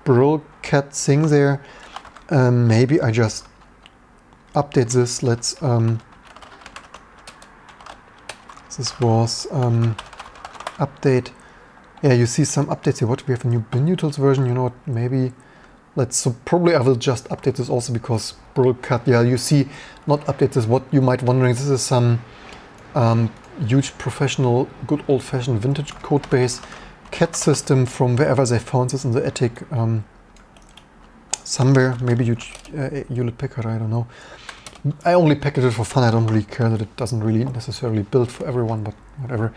Brillcat thing there, maybe I just update this. Let's this was update. Yeah, you see some updates here. What, we have a new binutils version, you know what, maybe let's, so probably I will just update this also because Brillcat, yeah, you see, not update this. What you might wondering, this is some huge professional, good old-fashioned vintage code base cat system from wherever they found this in the attic somewhere, maybe Hewlett Packard, I don't know. I only package it for fun. I don't really care that it doesn't really necessarily build for everyone, but whatever.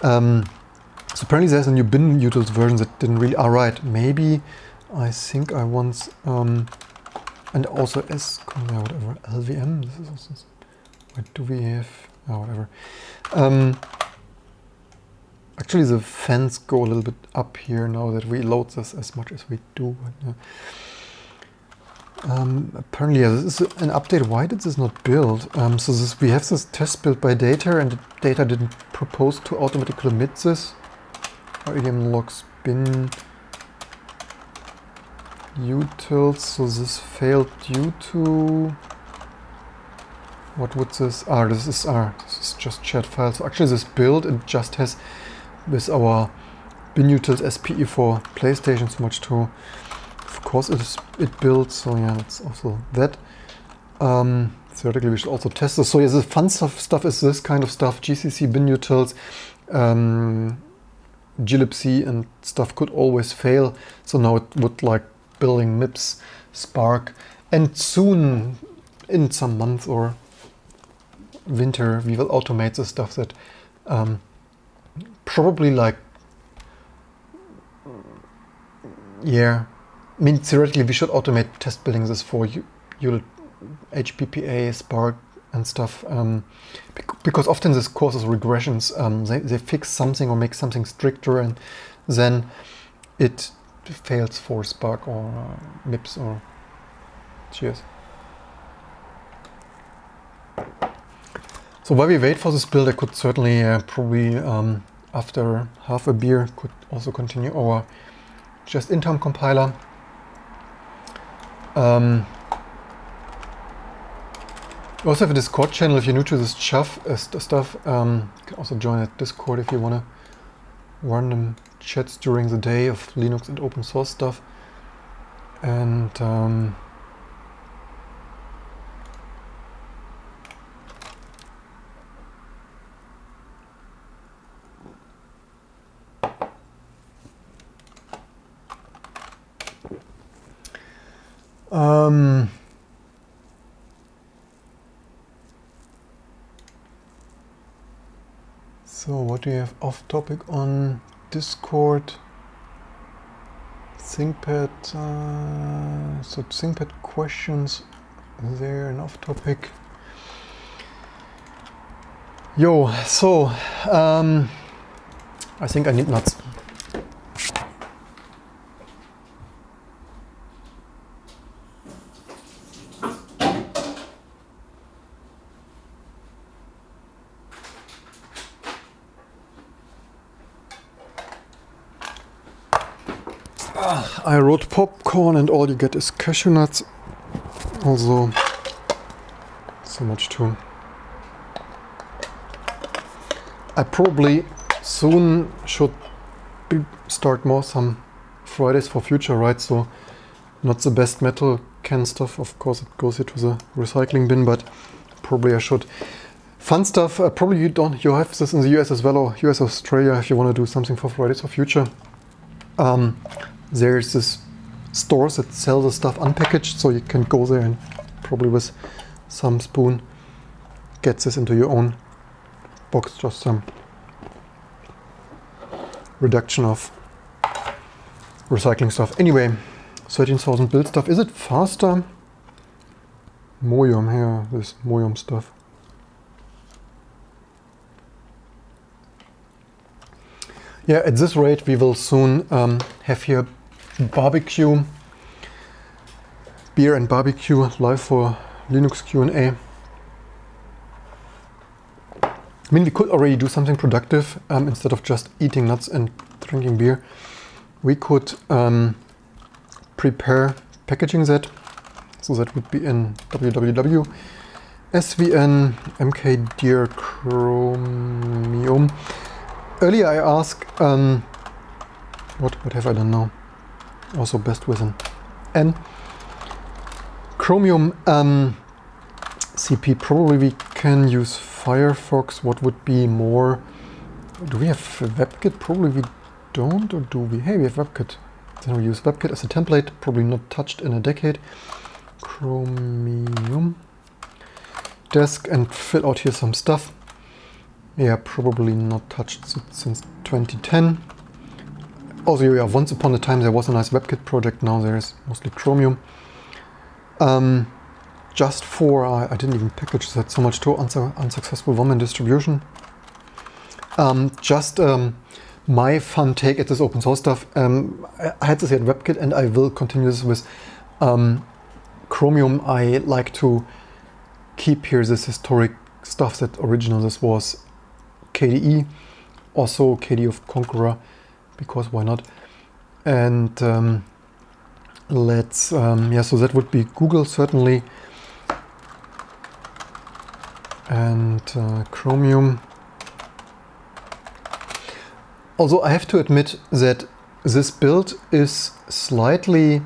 So apparently there's a new binutils version that didn't really, right, maybe I think I once, and also whatever, LVM, this is also, what do we have, whatever. Actually the fans go a little bit up here now that we load this as much as we do. But, apparently, yeah, this is an update. Why did this not build? So this, we have this test built by data, and the data didn't propose to automatically commit this. REDM logs bin utils. So this failed due to, what would this? This is just shared file. So actually, this build, it just has with our binutils SPE for PlayStation so much too. Of course it builds, so yeah, it's also that. Theoretically we should also test this. So yeah, the fun stuff is this kind of stuff. GCC binutils, glibc and stuff could always fail. So now it would like building MIPS, Spark, and soon in some month or winter we will automate the stuff that probably like, yeah, I mean, theoretically, we should automate test building this for HPPA, Spark, and stuff, because often this causes regressions. They fix something or make something stricter, and then it fails for Spark or MIPS or cheers. So while we wait for this build, I could certainly probably after half a beer could also continue our just in-time compiler. We also have a Discord channel. If you're new to this stuff, you can also join at Discord if you want to random chats during the day of Linux and open source stuff. And so what do you have off topic on Discord, ThinkPad, so ThinkPad questions there and off topic. Yo, so I think I need nuts. I wrote popcorn and all you get is cashew nuts. Also, so much too. I probably soon should start more some Fridays for Future, right? So not the best metal can stuff. Of course, it goes into the recycling bin, but probably I should. Fun stuff. Probably you have this in the US as well, or US, Australia, if you want to do something for Fridays for Future. There's this stores that sell the stuff unpackaged, so you can go there and probably with some spoon get this into your own box. Just some reduction of recycling stuff. Anyway, 13,000 build stuff. Is it faster? Mojum here, this Mojum stuff. Yeah, at this rate we will soon have here barbecue, beer and barbecue live for Linux Q&A. I mean, we could already do something productive instead of just eating nuts and drinking beer. We could prepare packaging that. So that would be in www, svn, mkdir, chromium. Earlier I asked, what have I done now? Also best with an N. Chromium CP, probably we can use Firefox. What would be more? Do we have WebKit? Probably we don't, or do we? Hey, we have WebKit. Then we use WebKit as a template, probably not touched in a decade. Chromium. Desk and fill out here some stuff. Yeah, probably not touched since 2010. Also, yeah, once upon a time there was a nice WebKit project, now there is mostly Chromium. Just for, I didn't even package that so much too, unsuccessful Woman distribution. My fun take at this open source stuff. I had this here at WebKit and I will continue this with Chromium. I like to keep here this historic stuff that original this was KDE, also KDE of Conqueror, because why not? And let's yeah, so that would be Google certainly, and Chromium. Also, I have to admit that this build is slightly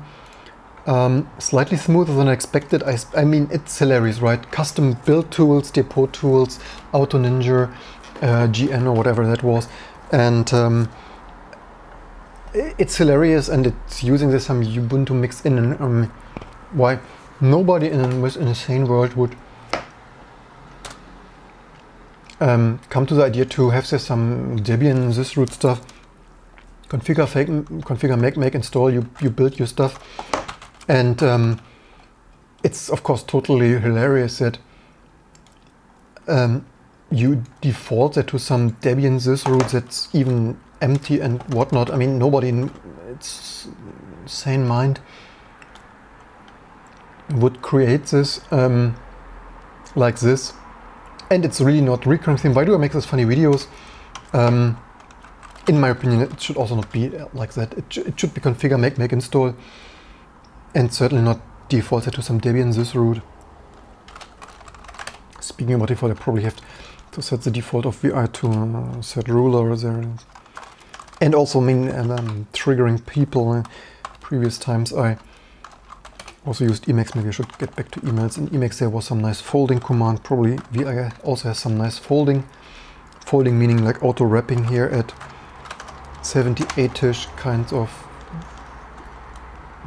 smoother than I expected. I mean, it's hilarious, right? Custom build tools, depot tools, Auto Ninja, GN or whatever that was, and it's hilarious, and it's using this some Ubuntu mixed in. And why nobody in a sane world would come to the idea to have this some Debian this root stuff, configure, make, install. You build your stuff, and it's of course totally hilarious that you default that to some Debian this root that's even empty and whatnot. I mean, nobody in its sane mind would create this like this, and it's really not a recurring thing. Why do I make these funny videos? In my opinion, it should also not be like that. It should be configure, make, install, and certainly not default it to some Debian this root. Speaking about default, I probably have to set the default of VI to set ruler there. And also, I mean, triggering people. Previous times I also used Emacs. Maybe I should get back to emails. In Emacs there was some nice folding command. Probably VI also has some nice folding. Folding meaning like auto wrapping here at 78ish kind of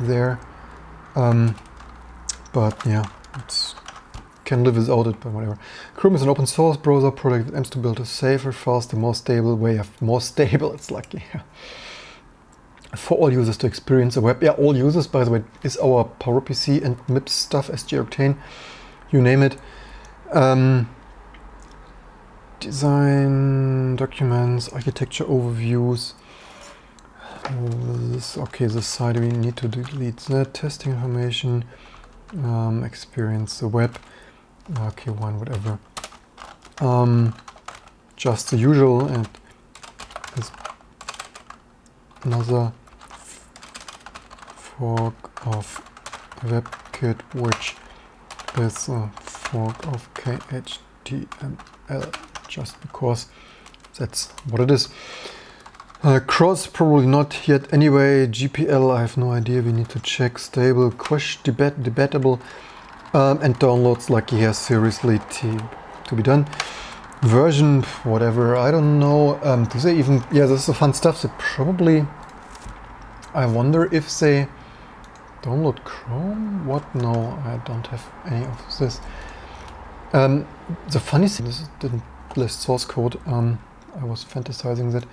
there. But yeah, it's can live without it, but whatever. Chromium is an open source browser product that aims to build a safer, faster, more stable way of it's like, yeah, for all users to experience the web. Yeah, all users, by the way, is our PowerPC and MIPS stuff, SG Octane, you name it. Design, documents, architecture overviews. Okay, this side we need to delete that. Testing information, experience the web. Okay, one, whatever. Just the usual, and there's another fork of WebKit, which is a fork of KHTML, just because that's what it is. Cross, probably not yet anyway. GPL, I have no idea, we need to check. Stable, debatable, and downloads, like, yeah, seriously, to be done. Version, whatever, I don't know. Do they even, yeah, this is the fun stuff. They probably, I wonder if they download Chrome? What? No, I don't have any of this. The funny thing, this didn't list source code. I was fantasizing that.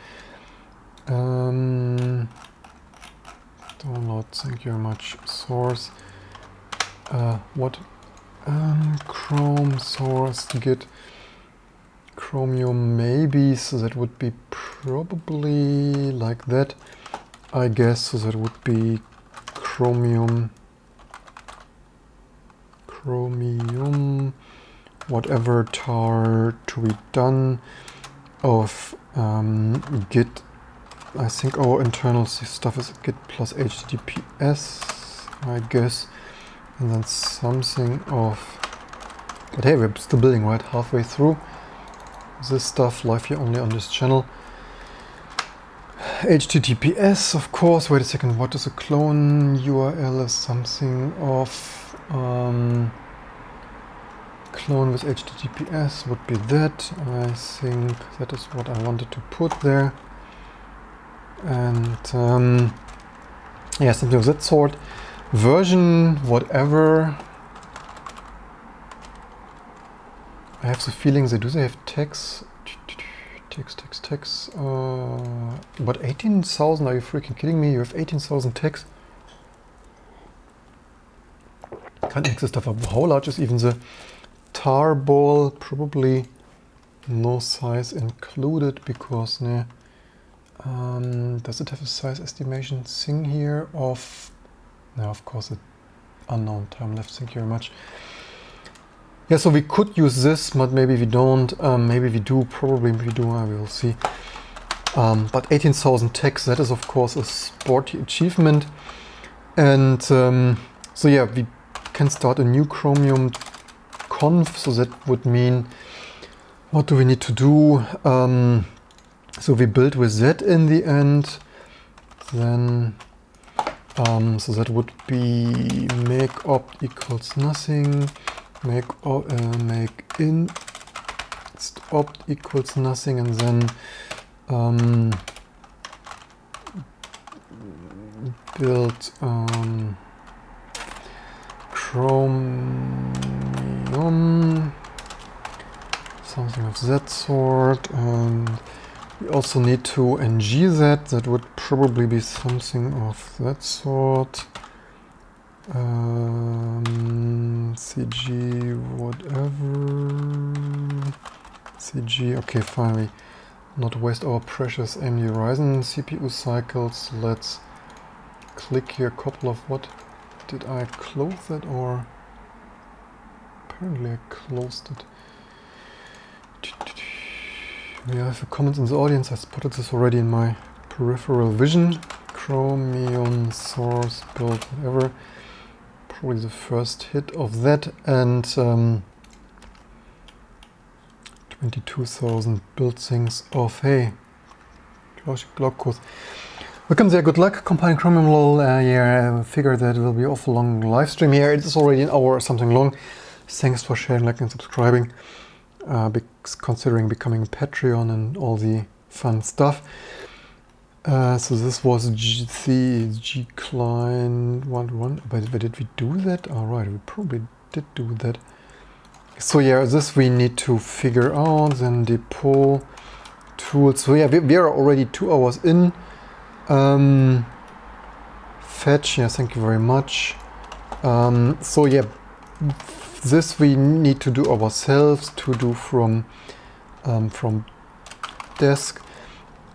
Download, thank you very much. Source. What? Chrome source git Chromium, maybe, so that would be probably like that, I guess. So that would be Chromium, whatever tar to be done of git. I think our internal stuff is git plus https, I guess, and then something of, but hey, we're still building, right? Halfway through this stuff, live here only on this channel. HTTPS, of course. Wait a second, what is a clone URL? Is something of clone with HTTPS would be that. I think that is what I wanted to put there. And yeah, something of that sort. Version, whatever. I have the feeling they have tags. Tags. But 18,000, are you freaking kidding me? You have 18,000 tags? Can't make this stuff up. How large is even the tarball? Probably no size included, because nah. Does it have a size estimation thing here of, no, of course, it unknown time left, thank you very much. Yeah, so we could use this, but maybe we don't, maybe we do, probably we do, we will see. But 18,000 tags, that is of course a sporty achievement. And so yeah, we can start a new Chromium conf, so that would mean, what do we need to do? So we build with that in the end, then, so that would be make opt equals nothing, make in opt equals nothing, and then build Chromium, something of that sort, and we also need to ng that. That would probably be something of that sort. CG, whatever. CG, okay, finally. Not waste our precious AMD Ryzen CPU cycles. Let's click here a couple of, what? Did I close that, or? Apparently I closed it. We have comments in the audience. I spotted this already in my peripheral vision. Chromium source build, whatever. Probably the first hit of that, and 22,000 build things of, hey, blog course. Welcome there, good luck compiling Chromium lol. Yeah, I figured that it will be an awful long live stream here. It is already an hour or something long. Thanks for sharing, liking, and subscribing. Considering becoming Patreon and all the fun stuff. So this was G client 1.1. But did we do that? All right, we probably did do that. So yeah, this we need to figure out. Then depot tools. So yeah, we are already 2 hours in. Fetch, yeah, thank you very much. So yeah, this we need to do ourselves, to do from desk.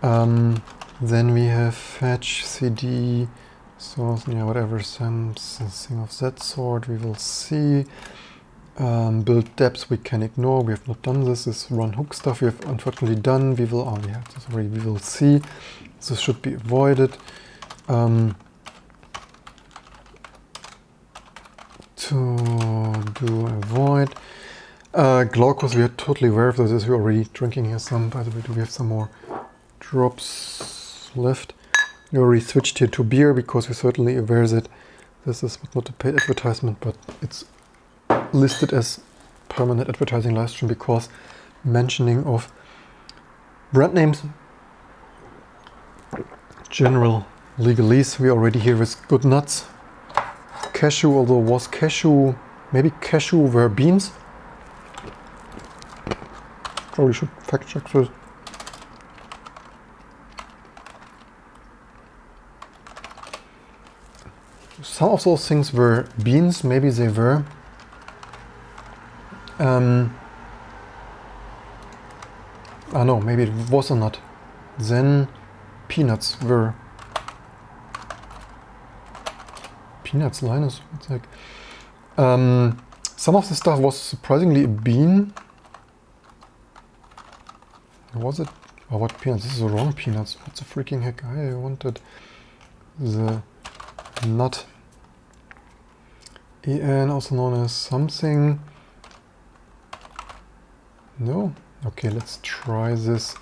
Then we have fetch cd, so yeah, whatever, something of that sort we will see. Build depths we can ignore, we have not done this. This run hook stuff we have unfortunately done. We will, oh, we have this already, we will see. This should be avoided. To do avoid. Glaucus, we are totally aware of this. We're already drinking here some. By the way, do we have some more drops left? We already switched here to beer because we're certainly aware that this is not a paid advertisement, but it's listed as permanent advertising live stream because mentioning of brand names, general legalese. We already here with good nuts. Cashew, although was cashew, maybe cashew were beans. Probably should fact check this. Some of those things were beans, maybe they were. No, maybe it was or not. Then peanuts were. Peanuts, Linus, what's like? Some of the stuff was surprisingly a bean. Was it? Oh, what peanuts? This is the wrong peanuts. What the freaking heck? I wanted the nut. En, also known as something. No? Okay, let's try this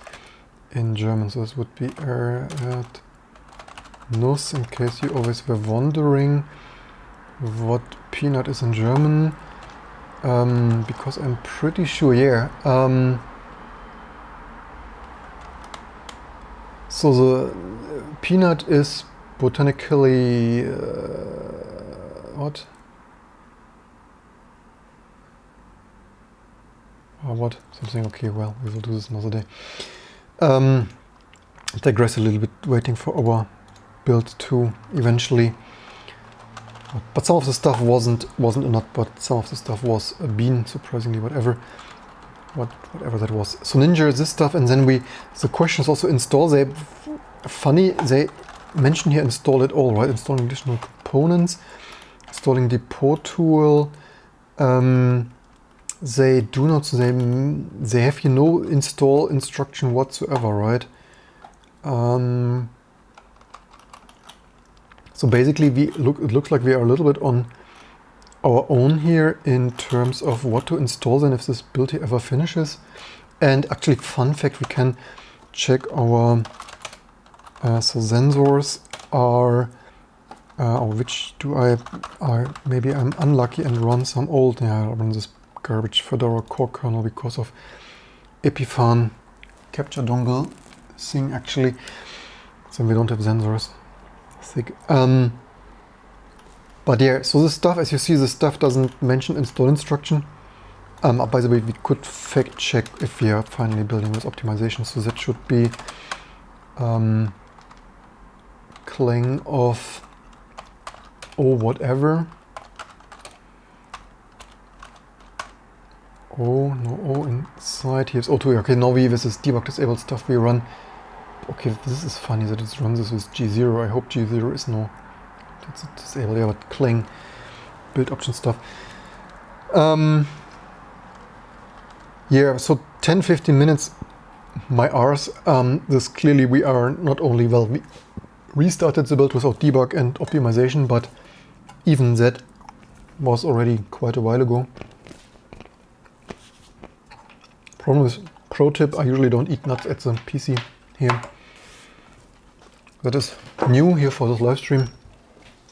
in German. So this would be at Nuss, in case you always were wondering what peanut is in German. Because I'm pretty sure, yeah. So the peanut is botanically what? What? Something. Okay, well, we will do this another day. Digress a little bit, waiting for our build to eventually. But some of the stuff wasn't a nut, but some of the stuff was a bean, surprisingly, whatever that was. So Ninja is this stuff, and then the question is also install. They mention here install it all, right? Installing additional components, installing depot tool. They do not, they have here no install instruction whatsoever, right? So basically it looks like we are a little bit on our own here in terms of what to install then if this build here ever finishes. And actually, fun fact, we can check our so sensors are maybe I'm unlucky and run some old, I run this garbage Fedora core kernel because of Epiphan capture dongle thing actually. So we don't have sensors. But yeah, so this stuff, as you see, this stuff doesn't mention install instruction. By the way, we could fact check if we are finally building with optimization. So that should be clang of whatever. No inside. Here's O2. Okay, now with this debug disabled stuff we run. Okay, this is funny that it runs this with G0. I hope G0 is no. That's disabled, yeah, but clang build option stuff. Yeah, so 10-15 minutes, my R's. This clearly we are not only, well, we restarted the build without debug and optimization, but even that was already quite a while ago. Problem is, pro tip, I usually don't eat nuts at the PC here. That is new here for this live stream,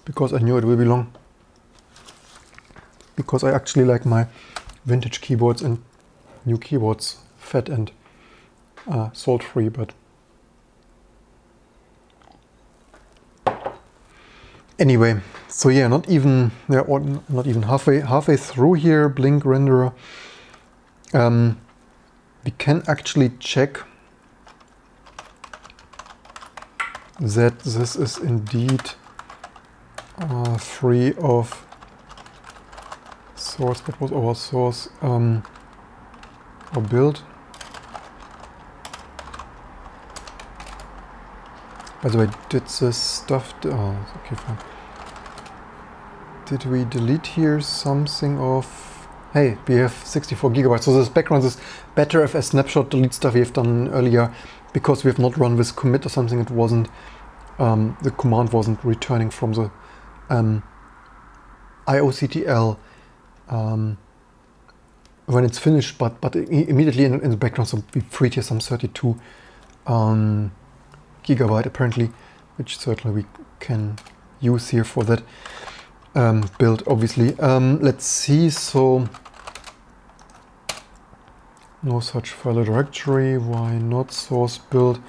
because I knew it will be long. Because I actually like my vintage keyboards and new keyboards fat and salt-free, but anyway, so yeah, not even halfway through here. Blink renderer. we can actually check that this is indeed free of source. What was our source or build? By the way, did this stuff... oh, okay, fine. Did we delete here something of... Hey, we have 64 gigabytes. So this background is better if a snapshot delete stuff we have done earlier, because we have not run with commit or something. It wasn't... the command wasn't returning from the IOCTL when it's finished, but immediately in the background, so we freed here some 32 gigabyte apparently, which certainly we can use here for that build, obviously. Let's see, so no such file directory, why not source build?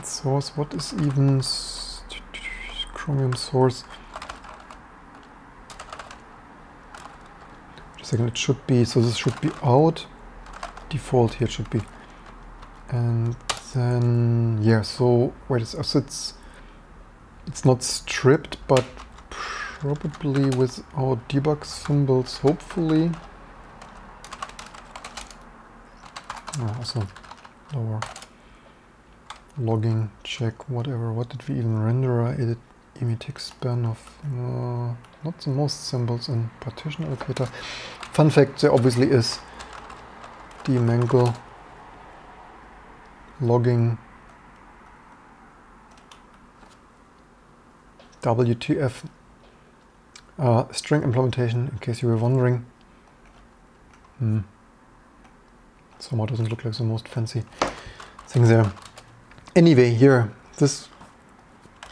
Source, what is even Chromium source? Just a second, it should be, so this should be out, default here it should be. And then, yeah, so wait, so it's not stripped, but probably with our debug symbols, hopefully. Oh, also lower logging, check, whatever. What did we even render? Edit emit span of not the most symbols in partition allocator. Fun fact, there obviously is demangle logging WTF string implementation, in case you were wondering. Somehow doesn't look like the most fancy thing there. Anyway, here, this,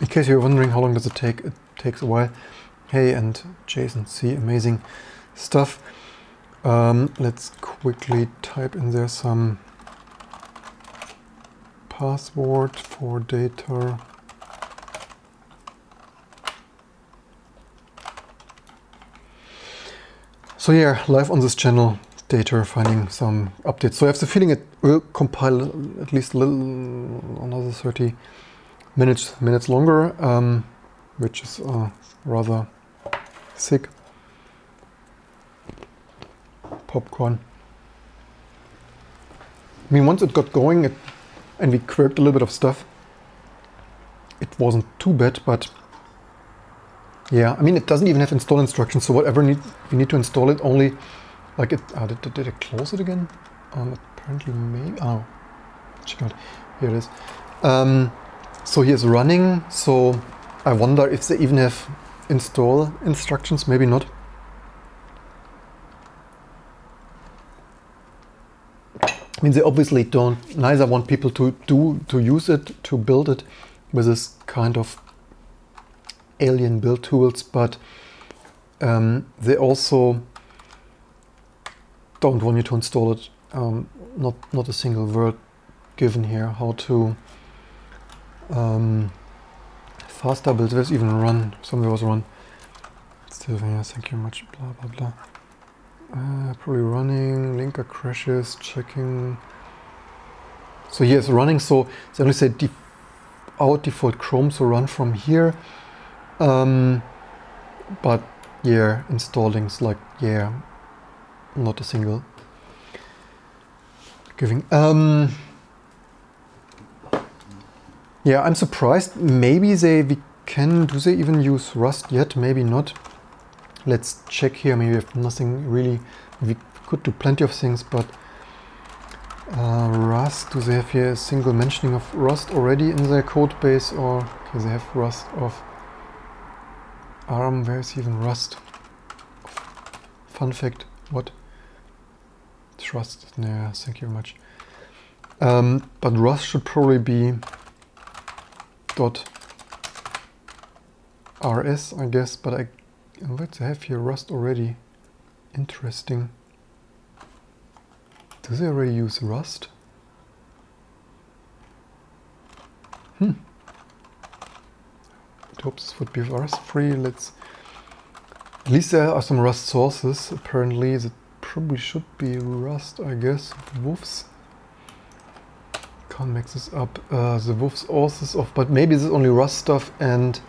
in case you're wondering how long does it take, it takes a while. Hey, and Jason, see, amazing stuff. Let's quickly type in there some password for data. So yeah, live on this channel, data, finding some updates. So I have the feeling it will compile at least a little, another 30 minutes longer, which is rather sick. Popcorn. I mean, once it got going and we quirked a little bit of stuff, it wasn't too bad, but yeah, I mean, it doesn't even have install instructions, so whatever you need to install it, only like it, did it close it again? Apparently maybe, oh, check out, here it is. So here's running, so I wonder if they even have install instructions, maybe not. I mean, they obviously neither want people to use it, to build it with this kind of alien build tools, but they also don't want you to install it. Not a single word given here. How to faster build. There's even run. Somewhere was run. Still, yeah, thank you very much. Blah blah blah. Probably running. Linker crashes. Checking. So here's running. So they only say out default Chrome. So run from here. But yeah, installing is like, yeah, not a single giving. Yeah, I'm surprised. Maybe do they even use Rust yet? Maybe not. Let's check here. Maybe we have nothing really. We could do plenty of things, but Rust, do they have here a single mentioning of Rust already in their code base, or okay, they have Rust of ARM? Where is even Rust? Fun fact, what? Trust, yeah, thank you very much. But Rust should probably be .rs, I guess, but what they have here, Rust already. Interesting. Do they already use Rust? I hope this would be Rust free. Let's At least there are some Rust sources. Apparently that probably should be Rust, I guess. Woofs. Can't make this up. The Wolf sources of, but maybe this is only Rust stuff and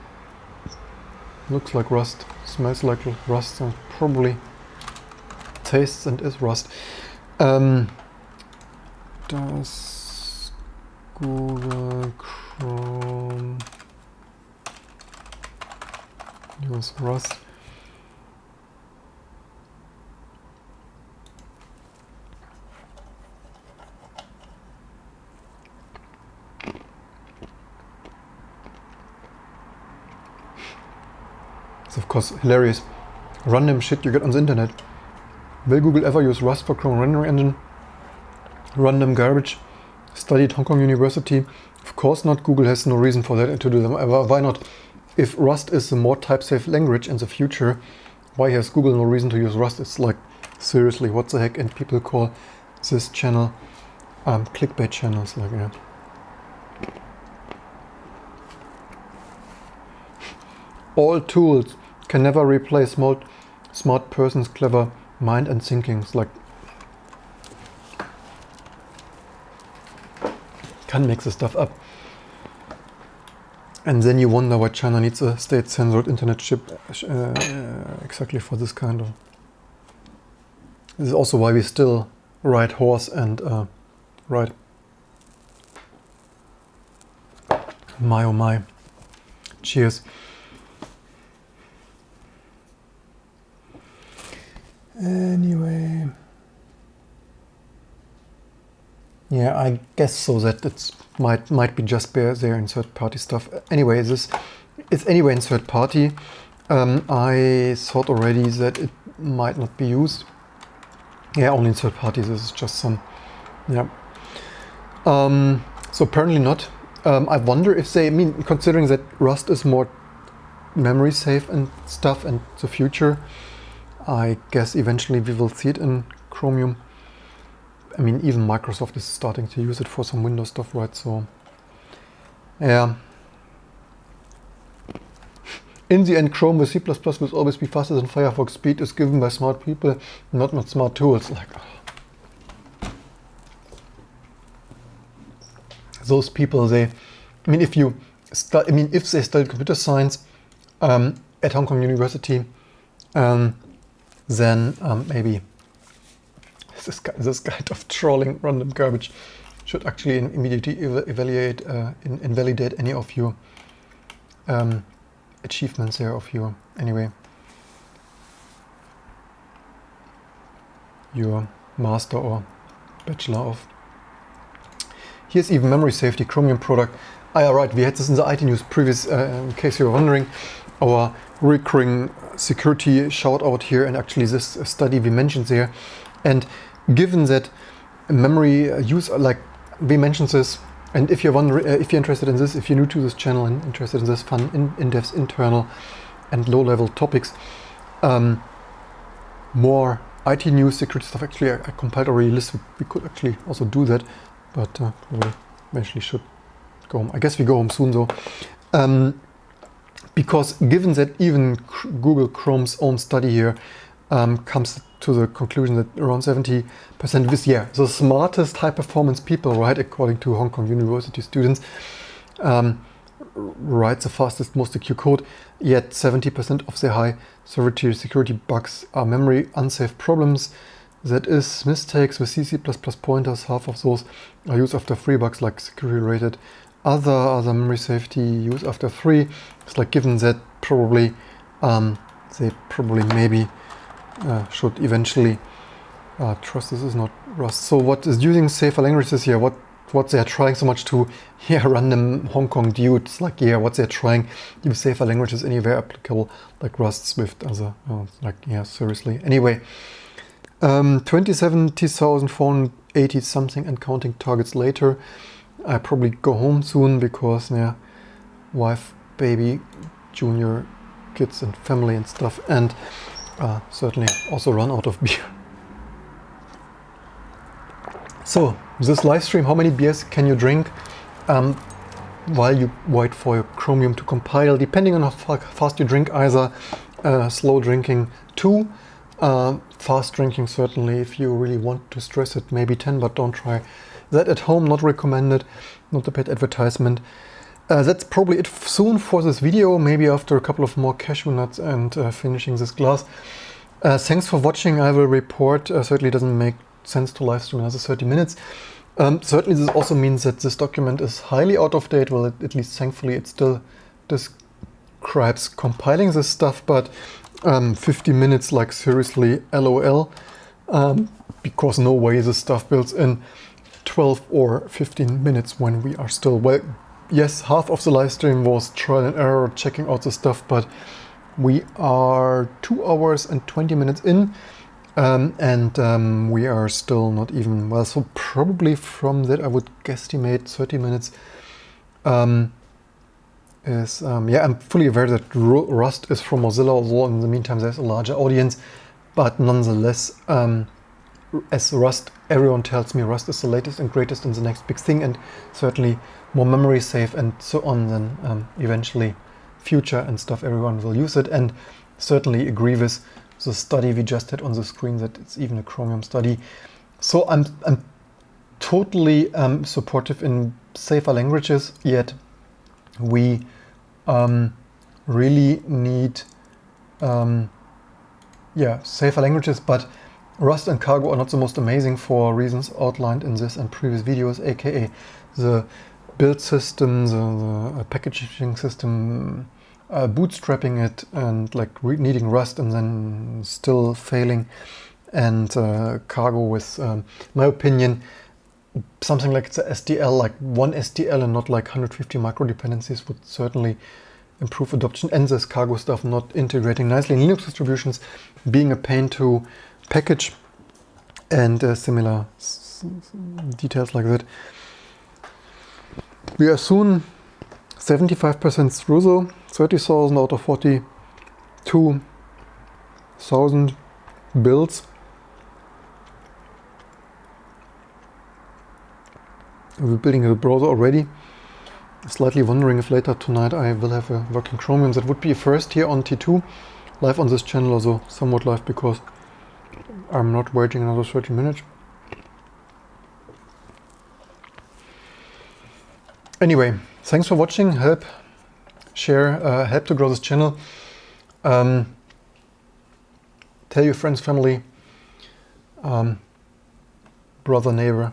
looks like Rust, smells like Rust, and probably tastes and is Rust. Does Google Chrome use Rust? It's of course hilarious. Random shit you get on the internet. Will Google ever use Rust for Chrome rendering engine? Random garbage. Studied Hong Kong University. Of course not. Google has no reason for that to do them. Why not? If Rust is a more type-safe language in the future, why has Google no reason to use Rust? It's like, seriously, what the heck? And people call this channel clickbait channels. Like, yeah. All tools can never replace smart person's clever mind and thinking. It's like, can't make this stuff up. And then you wonder why China needs a state-censored internet chip exactly for this kind of. This is also why we still ride horse and ride. My oh my. Cheers. Anyway, yeah, I guess so that it might be just there in third-party stuff. Anyway, it's anyway in third-party. I thought already that it might not be used. Yeah, only in third-party. This is just some, yeah. So apparently not. I wonder if they, I mean, considering that Rust is more memory safe and stuff, and the future. I guess eventually we will see it in Chromium. I mean, even Microsoft is starting to use it for some Windows stuff, right? So, yeah. In the end, Chrome with C++ will always be faster than Firefox. Speed is given by smart people, not smart tools. Like, those people, they, I mean, if they studied computer science at Hong Kong University, then maybe this kind of trolling random garbage should actually immediately invalidate any of your achievements there of your, anyway, your master or bachelor of. Here's even memory safety, Chromium product. Ah, right, we had this in the IT news previous, in case you were wondering, our recurring security shout out here, and actually this study we mentioned there. And given that memory use, like we mentioned this, and if you're wondering, if you're interested in this, if you're new to this channel and interested in this fun in-depth internal and low-level topics, more IT news, security stuff. Actually, I compiled already a list. We could actually also do that, but we eventually should go home. I guess we go home soon though. Because given that even Google Chrome's own study here comes to the conclusion that around 70% this year, the smartest high-performance people, right, according to Hong Kong University students, write the fastest, most secure code, yet 70% of the high security bugs are memory unsafe problems. That is mistakes with C++ pointers. Half of those are used after 3 bugs, like security-related. Other memory safety use after 3. It's like, given that probably they probably maybe should eventually trust this is not Rust. So what is using safer languages here? What they are trying so much to, yeah, random Hong Kong dudes, like, yeah, what they're trying to use safer languages anywhere applicable, like Rust, Swift, other, like, yeah, seriously. Anyway, 20,480 something and counting targets later. I probably go home soon because, yeah, wife, baby, junior, kids and family and stuff, and certainly also run out of beer. So, this live stream, how many beers can you drink while you wait for your Chromium to compile? Depending on how fast you drink, either slow drinking 2, fast drinking certainly if you really want to stress it, maybe 10, but don't try that at home, not recommended, not a paid advertisement. That's probably it soon for this video, maybe after a couple of more cashew nuts and finishing this glass. Thanks for watching. I will report, certainly doesn't make sense to live stream another 30 minutes. Certainly this also means that this document is highly out of date. Well, at least thankfully it still describes compiling this stuff, but 50 minutes, like seriously, LOL, because no way this stuff builds in 12 or 15 minutes when we are still, well, yes, half of the live stream was trial and error, checking out the stuff, but we are 2 hours and 20 minutes in, and we are still not even, well, so probably from that I would guesstimate 30 minutes yeah, I'm fully aware that Rust is from Mozilla, although in the meantime there's a larger audience, but nonetheless, as Rust, everyone tells me Rust is the latest and greatest and the next big thing, and certainly more memory safe and so on, then eventually future and stuff, everyone will use it, and certainly agree with the study we just had on the screen that it's even a Chromium study. So I'm totally supportive in safer languages, yet we really need yeah, safer languages, but Rust and Cargo are not the most amazing for reasons outlined in this and previous videos, aka the build system, the packaging system, bootstrapping it, and like needing Rust and then still failing, and Cargo with, my opinion, something like the SDL, like one SDL and not like 150 micro dependencies would certainly improve adoption, and this Cargo stuff not integrating nicely in Linux distributions being a pain to package, and similar details like that. We are soon 75% through though, 30,000 out of 42,000 builds. We're building a browser already. Slightly wondering if later tonight I will have a working Chromium. That would be a first here on T2, live on this channel, also somewhat live because I'm not waiting another 30 minutes. Anyway, thanks for watching. Help, share, help to grow this channel. Tell your friends, family, brother, neighbor,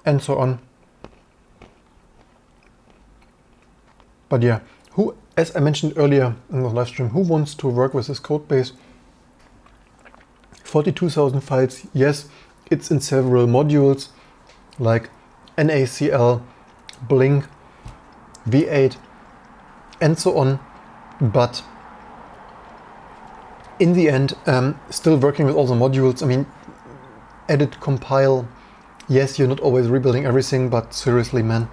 and so on. But yeah, who, as I mentioned earlier in the live stream, who wants to work with this code base? 42,000 files, yes, it's in several modules like NaCl, Blink, V8, and so on. But in the end, still working with all the modules. I mean, edit, compile. Yes, you're not always rebuilding everything, but seriously, man,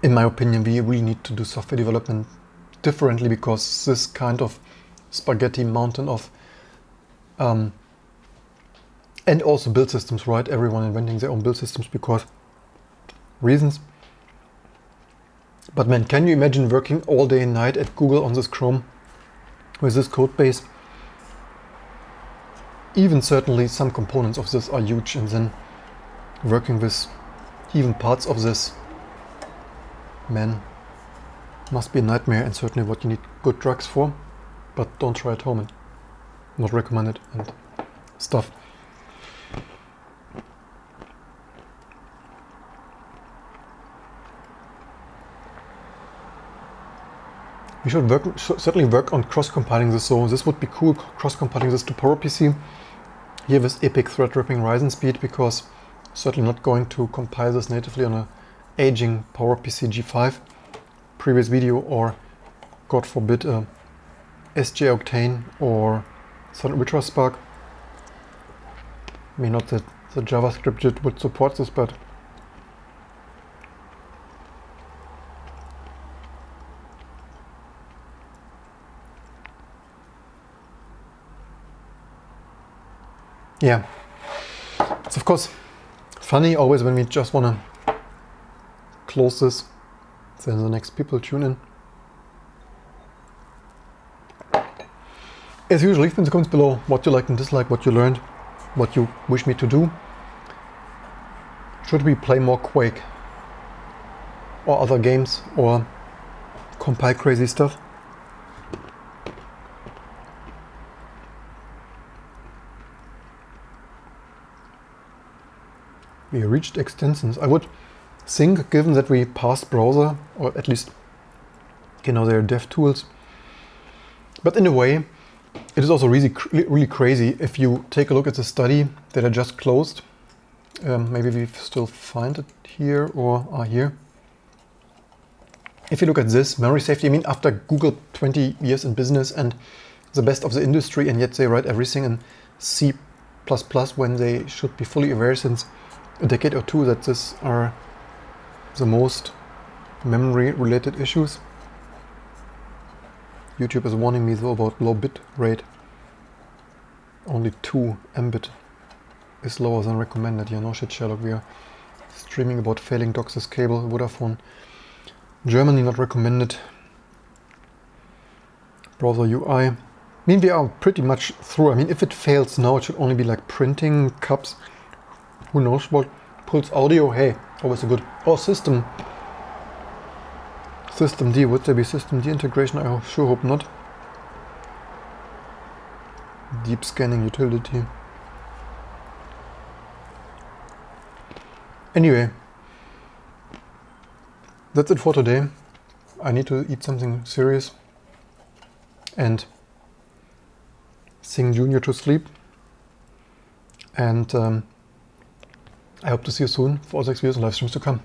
in my opinion, we really need to do software development differently, because this kind of spaghetti mountain of and also build systems, right? Everyone inventing their own build systems because reasons. But man, can you imagine working all day and night at Google on this Chrome with this code base? Even certainly some components of this are huge, and then working with even parts of this, man, must be a nightmare, and certainly what you need good drugs for. But don't try at home, and not recommended and stuff. We should certainly work on cross-compiling this, so this would be cool, cross-compiling this to PowerPC here with epic thread-ripping Ryzen speed, because certainly not going to compile this natively on a aging PowerPC G5 previous video, or God forbid SJ Octane or Sun Ultra Spark. I mean, not that the JavaScript JIT would support this, but yeah, it's of course funny always when we just want to close this, then the next people tune in. As usual, leave in the comments below what you liked and disliked, what you learned, what you wish me to do. Should we play more Quake or other games or compile crazy stuff? We reached extensions. I would think, given that we passed browser, or at least, you know, they're dev tools. But in a way, it is also really crazy if you take a look at the study that I just closed. Maybe we still find it here or here. If you look at this, memory safety, I mean, after Google 20 years in business and the best of the industry, and yet they write everything in C++ when they should be fully aware since a decade or two that these are the most memory related issues. YouTube is warning me though about low bit rate. Only 2 Mbit is lower than recommended. Yeah, no shit, Sherlock. We are streaming about failing DOCSIS cable, Vodafone. Germany not recommended. Browser UI. I mean, we are pretty much through. I mean, if it fails now, it should only be like printing cups. Who knows what pulls audio? Hey, always a good. Oh, system D. Would there be system D integration? I sure hope not. Deep scanning utility. Anyway, that's it for today. I need to eat something serious and sing Junior to sleep. And I hope to see you soon for other videos and live streams to come.